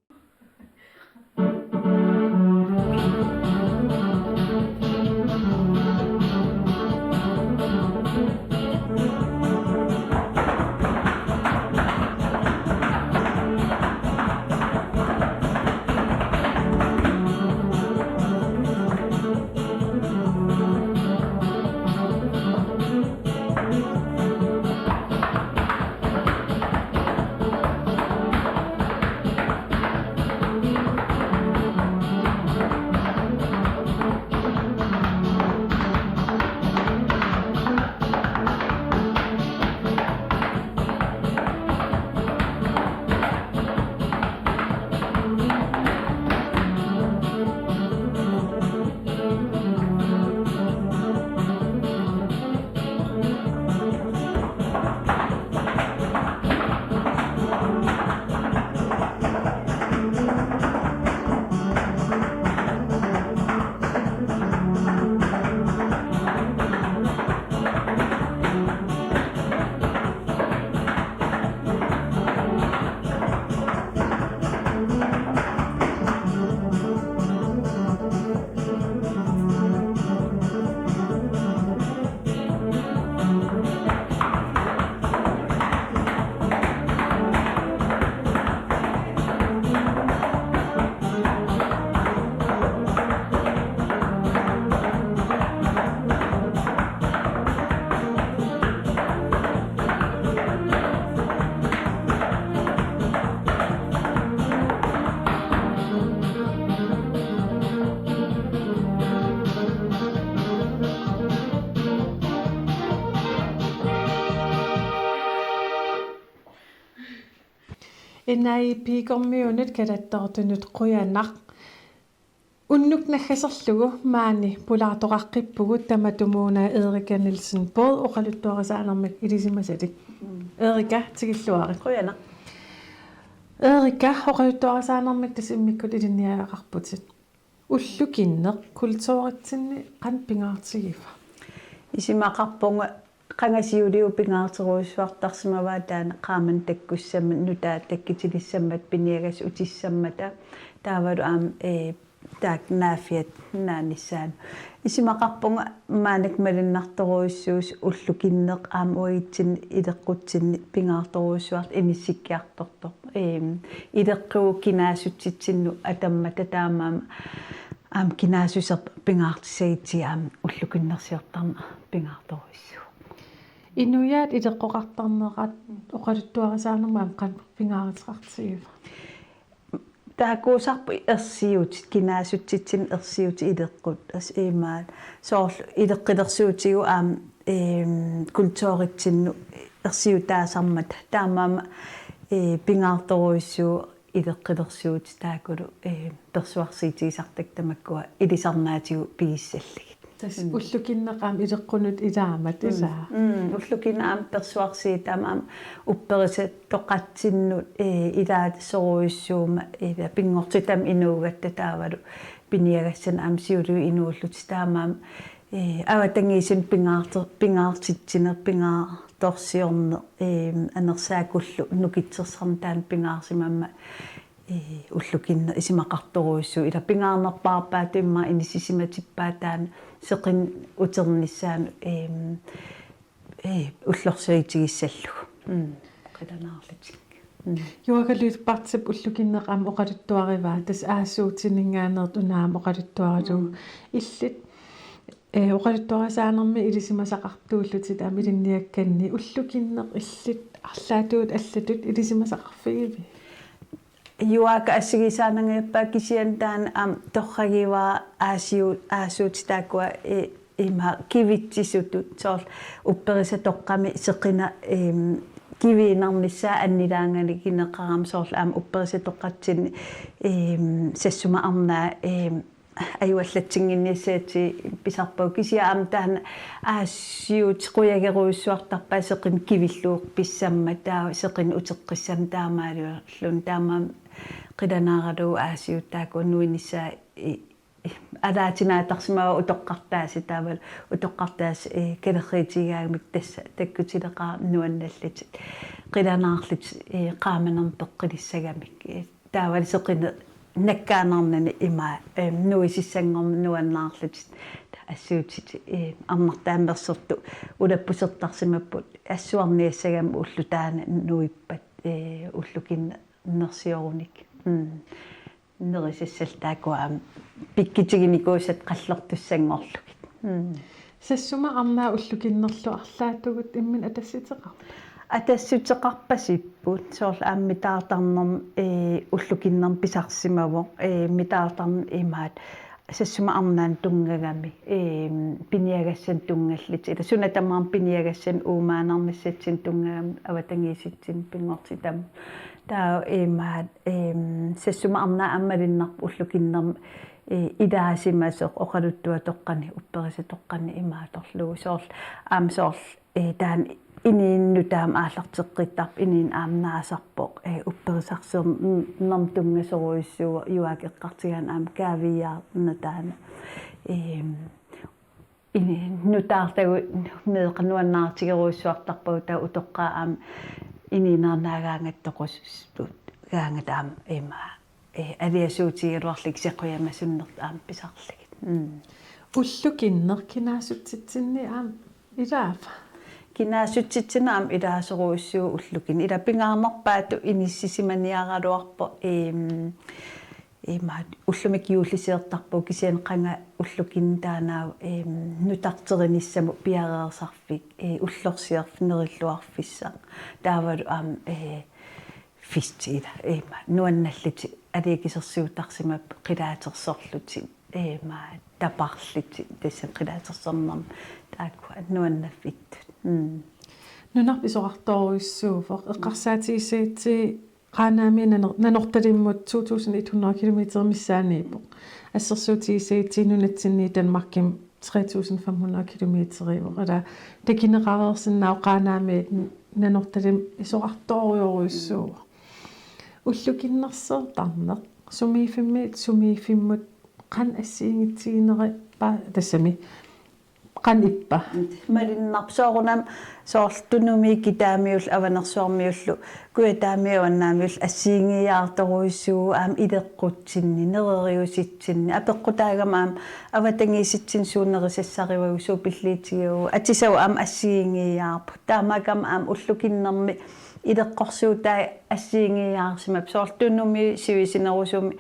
Enai piikormiunut kalattortunut quyanaq unnuk naggaserlugu maani pulaatoqaqqippugut tamatumuuna Erika Nielsen både oqaluttuarisaanarmik ilisimasatik Erika tigilluari Quyanaq Erika oqaluttuarisaanarmik tasimmikut ilinniaqarputit ullukinneq kultuuritsinni qan pingaartigifa isimaqarpunga qangasiuliu pingaarteruussuartarsimavaa taana qaaman takkussamma nutaa takkitilissammat piniagas utissammata taavalu aam taak naafiat naanissaan isimaqarpunga maanak malinnartoruissuus ullukinneq aam uagitsin ileqqutsinni pingaarteruussuart inissikkiartortoq ileqquu kinaasutsitsinnu atammata taamaama aam kinaasusser pingaartisagitsi aam ullukinnersiortarna pingaartoruissu Inuyaat ileqqoqartarneqat oqaluttuarisaanarmaam qan pingaariteqartigifa taakuusarpu ersiut kinaasutsitsin ersiut ileqqut as iimaat soorlu ileqqilersuutigu aam kultuuritsinnu ersiutaasarmat taamaama pingaartoruissuu ileqqilersuut taakulu persuarsiitigisartak tamakkua ilisarnaatigu pigissalligit tas ullukinneqaam ileqqunut ilaamat isaa ullukinnaam persuarsiitaam aam upperisat toqatsinnut ilaat soruissuuma ila pingortitam inuugatta taavalu piniagassan aam siulu inuullut taamaam avatangiisun pingaartitsiner pingaartorsiorne anersaakullu nukitsersarntaan pingaarsimamma ullukinne isimaqartoruissu ila pingaarnerpaarpaat imma inissisimatippaataana seqin uternissaan ullorsuitigissallu qilanaarlutik Juakalutpartsip ullukinneqaam oqaluttuarivaa tas aassuutininngaaneert unaam oqaluttuarilugu illit oqaluttuarisaanermi ilisimasaqartuullutit aam ilinniakkanni ullukinneq illit арлаатуут аллатут илисимасақарфигиви юака ассигисаанангиаппаа кисиан таана ам торрагиваа аасуут таакуа има кивитсисутут соор уппериса тоққами сеқина кивиинарнissaa аннилаангали кинеқарам соорлу аама уппериса тоққатсини сассума арнаа аюаллатсингинниссаати писарпау кisia аам таана аассиут қуягеруйссуартарпаа сеқин кивиллууқ писсамма таа сеқин утеққиссам таамаалуерлун таамаам қиланааралу аассиут тааку нуинисsaa алаатинаатарсимава утоққартааси таавал утоққартаас калерриитигаагмик тасса таккутилеқаа нуанналлати қиланаарлит qaamanerm peqqilissagамик таавал сеқин наккаанарнани има нуисиссангорм нуаннаарлит ассуутит арнартаамерсерту улаппусертарсимаппут ассуарниассагам уллу таана нуиппат уллукин нерсиоруник нерисиссал таакуаам пиккитигиникуусат қаллертуссангорлугит сассума арнаа уллукиннерлу арлаатугут иммин атасситеқар атассутеқарпасиппут соорлу аамми таартарнерм уллукиннерм писарсимаво митаартарн имаат сассума арнаан тунгагами пиниагассан тунгаллит ила сунатамаам пиниагассан уумаанармиссатсин тунгагам аватангииситсин пингортитам таа имаат сассума арнаа аммалиннарп уллукиннерм идаасимасоқ оқалуттуа тоққани упперисатоққани имааторлугу соорл аам соорл таан иниинну таам ааллартеққиттарп иниин аамнаасарпоқ упперисарсер нерм тунгасоруиссуа юакеққартигаан аам каавиаарна таана иниин нутаартагу меэқануаннаартигеруиссуартарпагу таа утоққаа аам ининаарнаагаангаттоқуссут гаангатаам имаа алиасуутигилуарлик сеқуямасуннерт аам писарлигит уллукиннер кинаасутситсинни аам илаафа кинаасутситсинаам илаасоруиссуу уллукин ила пингаарнерпаату иниссисиманиаралуарпо имаат уллумик юуллисеэртарпу кисиан қанга уллукин таанаа нутартериниссаму пиареерсарфик уллорсиерфнериллуарфиссаа таавалу аам фистиила нуанналлити алиакисерсиутарсимап қилаатерсорлути тапарлити тассан қилаатерсернерм таакку нуаннаффиттут нунарписоқарторуиссууфоқ эққарсаатигисаати qanaami nanорталиммут 2100 км миссааниипоқ ассерсуутигисаати нунатсинни Danmarkim 3500 км ила такинеқарерсиннаа qanaami nanорталим исоқарторуйоруиссуу уллукиннерсертарнеқ сумиифиммут қан ассиингитсигинери па тассами қан иппа малиннарсоорунам соорлтунуми китаамиул аванерсуармиуллу куятаамиуаннаамиул ассиингиаарторуиссуу аам илеққутсинни нерериуситсинни апеққутаагам аам аватангииситсин суунерисассаривагу суупиллиитигиу атисау аам ассиингиаарпу таамакам аам уллукиннерми илеққорсуутаа ассиингиаарсимап соорлтунуми сивисинерусуми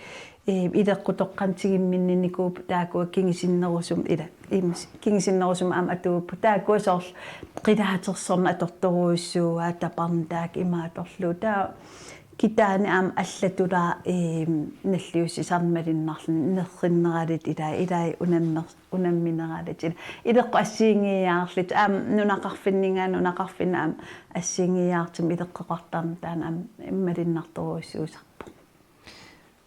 илеққутоққантигимминниникууп таакуа кингисиннерусум ила кингисиннерусум аам атууппу таакуа соорлу қилаатерсерна аторторуиссууа тапарн таак имааторлу таа китаани аам аллатулаа наллиуси сармалиннарлни нерриннералит илай унамминералит илеққу ассиингиаарлит аам нунақарфиннингаан аам ассиингиаартим илеққеқартарна таана аам иммалиннарторуиссуусар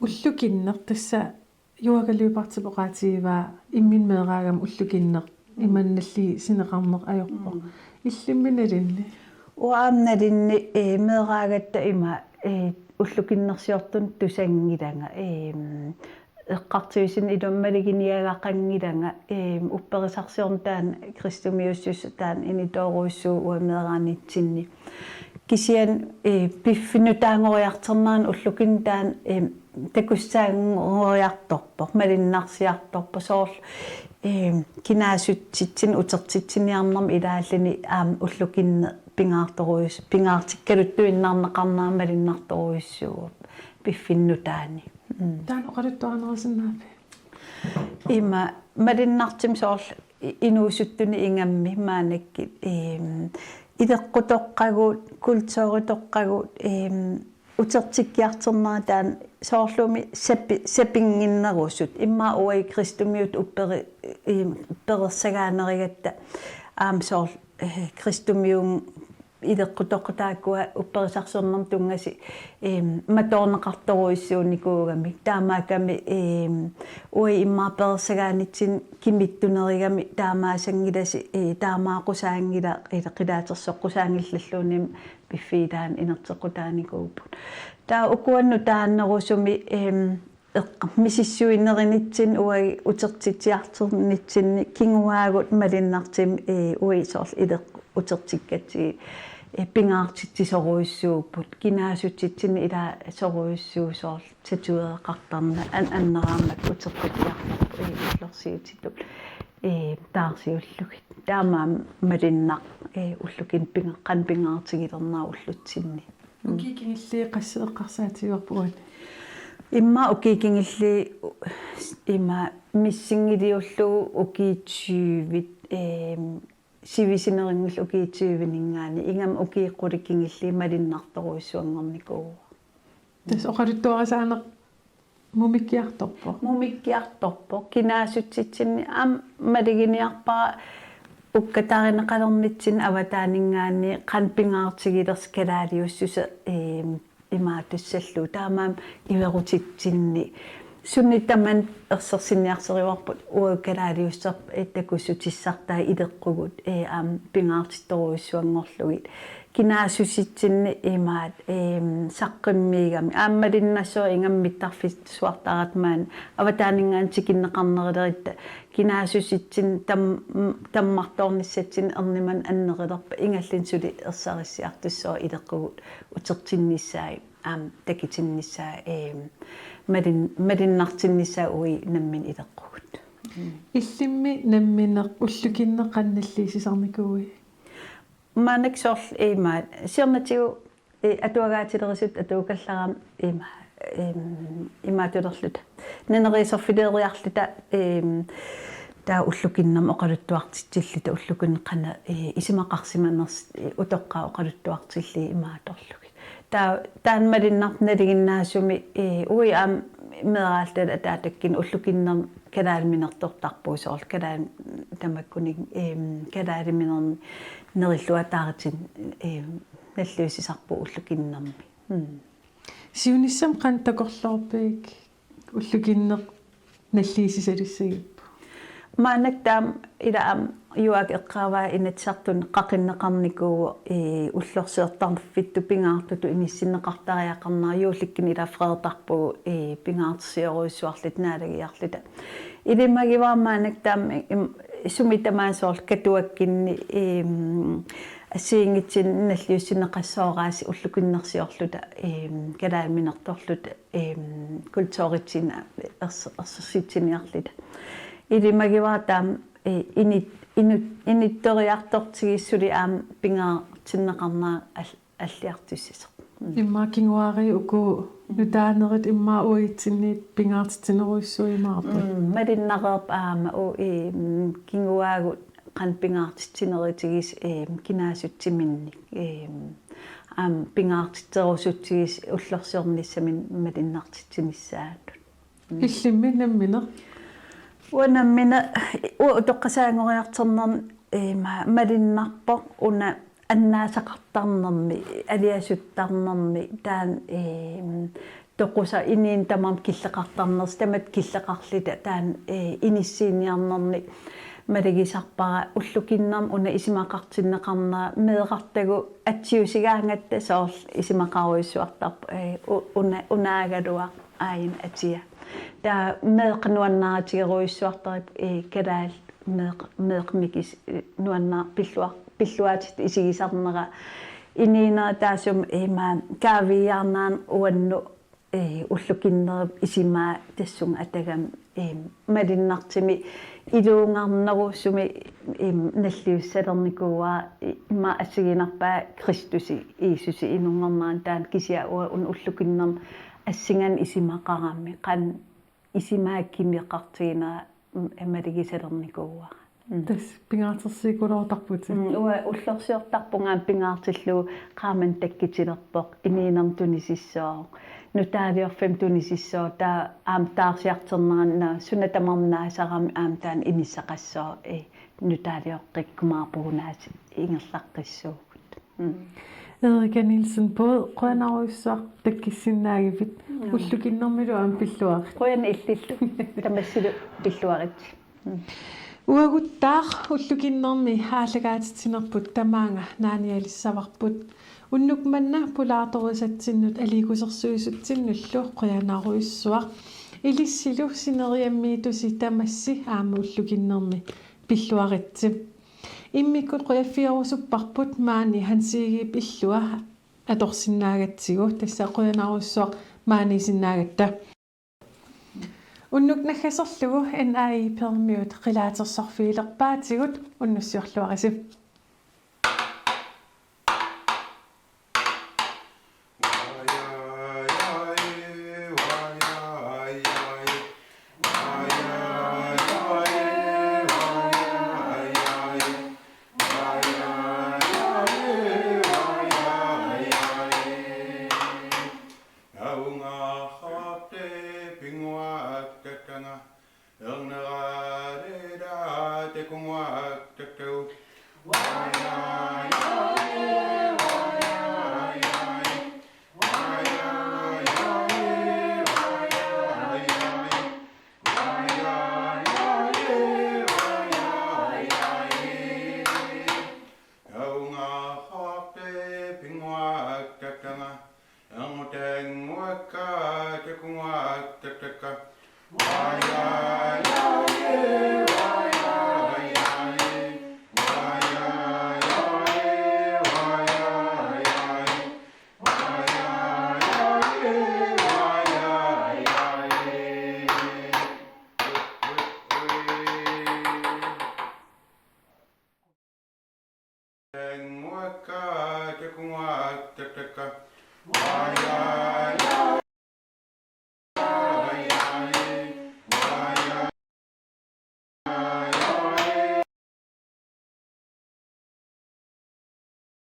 уллукиннер тасса юагалуипартипоqaатигива иммин меэраагам уллукиннер иманналли синеқарнеқ ajorpo иллимминалинни уаамналинни меэраагатта има уллукиннерсиортун тусангиланга эққартивисин илуммалигиниагақангиланга упперисарсиорн таан кристумиуссус таан инитооруиссуу уамеэраанитсинни кисиан пиффинутаангориартернаан уллукин таан такуссаангориарторпо малиннарсиарторпо соорл кинаасутситсин утертитсиниарнерм илааллини аам уллукинне пингаарторуис пингаартиккалуттуиннаарнеқарнаа малиннарторуиссуу пиффиннутаани таан оқалуттуарнерисиннаапи има малиннартим соорл инуусуттуни ингамми маанакки илеққутоққагут культууритоққагут утертиккиартернаа таан соорлуми сапингиннерусут имма уи кристумиут упперсагаанеригатта аам соорл кристумиун ideqqutokutaakua upperisarsornam tungasi matorneqartoruissuunikууgamik taamaakami ui immaaperirsagaanitsin kimittunerigami taamaasangilasi taamaaqusaangila qilaatersoqqusaangillalluunim piffiitaan inertequtaanikuuput taa ukuannu taannerusumi misissuinerinitsin ui utertitiarternitsinni kinguaagut malinnartim ui soorl ideq utertikkatii pingaartittisoruissuuput kinaasutitsinni ila soruissuusoorl tatueqartarna anneraammak utertitiartarpu ullersiutitut taarsiullugit taamaa malinnaq ullukin pingaartigilernaa ullutsinni ukikingilli qasseeqqarsaatiuarpuani imma ukikingilli imma missingiliullugu ukiitsuuvit sivisineringill ukiitsuuviningaani ingam ukiiqqulikingilli malinnartoruissuanngornikuuga tas oqaluttuarasaane mumikkiartorpo kinaasutsitsinni maliginiarpara ukkatarineqalernitsin avataaningaanni qanpingaartigilers kalaaliussusa imaatussallu taamaam iverutitsinni sunnittaman ersersinniarseriuarput uakkalaaliussarp ittakussutissartaa ideqqugut pingaartittoruissuangorlugit kinaasusitsinni imaat saqqimmiigami aammalinnassoo ingammittarfissuartaratmaan avataaningaan tikinneqarnerileritta kinaasusitsin tammartoornissatsin erniman annerillerpa ingallin suli ersarissiartussoo ideqqugut utertinnissaai takitinnissaa malinnartinnissaa ui nammin ideqqugut illimmi nammineq ullukinneqannalliisisarnikuui maanak soorl imaat siernatigu atuagaatilerisut atuukallaram imaatulerluta naneriiserfileeriarluta taa ullukinnam oqaluttuartitsilluta ullukinneqana isimaqarsimaners utoqqaa oqaluttuartilli imaatorlugit taan malinnarnaliginnaasumi ui meeraaltala taatakkin ullukinnam kalaalminertortarpuusoorl kalaal tamakkunik kalaaliminerni nerilluataaritin nalluisisarpu ullukinnarmi siunissam qantakorlorpiik ullukinneq nalliisisalissigippu maanak taam ila yuak eqqaavaa inatsartun qaqinneqarnikuugu ullorseertarfittu pingaartutu inissinneqartariaqarnaa yuullikkin ila freetarpugu pingaartersiorussuarlit naalagiarluta ilimagivaammaanak taam sumitamaan soorl katuakkinni asiingitsin nalliussinneqassooraasi ullukinnersiorluta kalaalminertorluta kultooritsin ersersitsiniarluta ilimagivaa taam inittoriartortigissuli pingaartinneqarnaa alliartussisa imma kinguari uku nutaanerit imma uitsinniit pingaartittineruissuimaarpu malinnaqerp aama kinguaagut qanpingaartittineritigiis kinaasuttiminnik pingaartitterusuttigis ullersiornissamin malinnartittinissaatut illimmi nammine uanammina utoqqasaangoriarternerni malinnarpo una annaasaqartarnermi aliasuttarnermi taan toqusa iniin tamam killeqartarners tamat killeqarlita taan inissiiniarnerni malagisarpara ullukinnam una isimaqartinneqarnaa meeqartagu atsiusigaangatta soorl isimaqaruissuartarp unaagalua aayin atia taa meeqnuannaatigeruissuartarip kalaal meeqmikis nuannaa pilluaatit isigisarnera iniina taasum kaaviarnaan uannu ullukinnerip isimaa tassunga atagam malinnartimi iluungarnerussumi nalliussalernikuuaa imma assiginarpaa kristusi iisusi inungermaan taan kisia un ullukinnerm assingan isimaqarammi qan isimaakkimeqqartiina amaligisalernikuuaa tas pingaartersiikuloortarputi ullersiortarpungaan pingaartillu qaaman takkitilerpoq iniinam tunisissoo nutaaliorfam tunisissoo taa taarsiarternerana sunatamarnaasaram taan inissaqassoo nutaaliorqikkumaarpugunaas ingerlaqqissuugut Erika Nielsen både qanaruissaaq takkissinnaagivit ullukinnermilu am pilluaq qoyan illillu tamassilu pilluarit uaguttaaq ullukinnermi haalagaatitinerput tamaanga naanialissavarput unnukmanna pulaartorisattinnut aliikusersuisuttinnullu qanaruissuaq ilissilu sineriammiitusi tamassi aama ullukinnermi pilluaritsi иммиккут қуяффиорусуппарпут маани хансигип иллуа аторсиннаагатсигу тасса қуянаруссуақ маанисиннаагатта уннук наггасерлугу NAI пермиут қилаатерсарфиилерпаатигут уннуссиорлуарисип Why